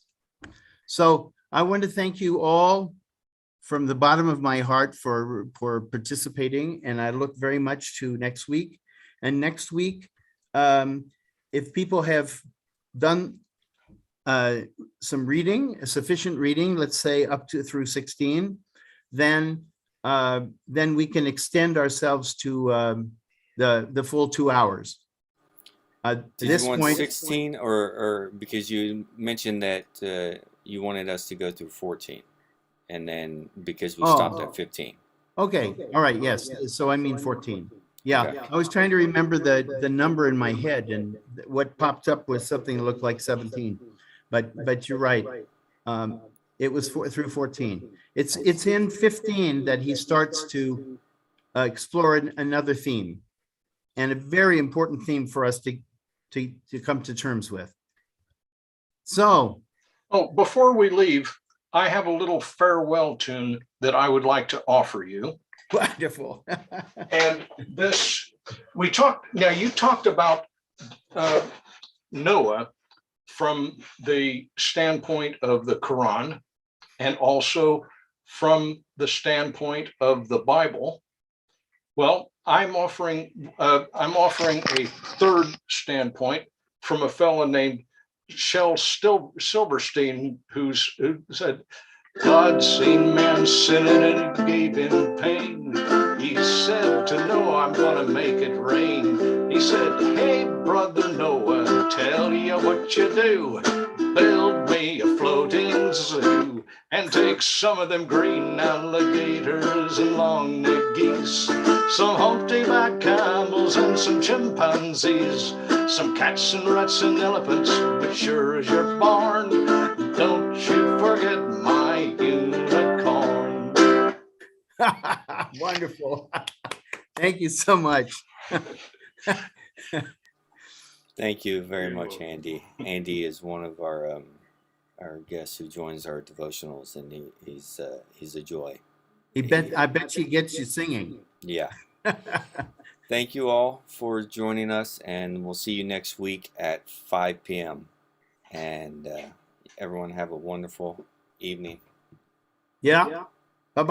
So I want to thank you all from the bottom of my heart for participating, and I look very much to next week. And next week, if people have done some reading, sufficient reading, let's say up to through 16, then we can extend ourselves to the full 2 hours. Did this you want point, 16 or because you mentioned that you wanted us to go through 14, and then because we stopped at 15. Okay, all right, yes. So I mean 14. Yeah, Okay. I was trying to remember the number in my head, and what popped up was something that looked like 17. But you're right. It was through 14. It's in 15 that he starts to explore another theme, and a very important theme for us to come to terms with. So, Oh, before we leave, I have a little farewell tune that I would like to offer you. wonderful. And this, you talked about Noah from the standpoint of the Quran, and also from the standpoint of the Bible. Well, I'm offering a third standpoint from a fellow named Shel Silverstein, who said, God seen man sinning and it gave him pain. He said to Noah, I'm gonna make it rain. He said, hey, brother Noah, tell you what you do. Build me a floating zoo and take some of them green alligators and long-necked geese, some humpty-back camels and some chimpanzees, some cats and rats and elephants, but sure as your barn, don't you forget my unicorn. Wonderful. Thank you so much. Thank you very much, Andy. Andy is one of our guests who joins our devotionals, and he's a joy. I bet she gets you singing. Yeah. Thank you all for joining us, and we'll see you next week at 5 p.m. And everyone have a wonderful evening. Yeah.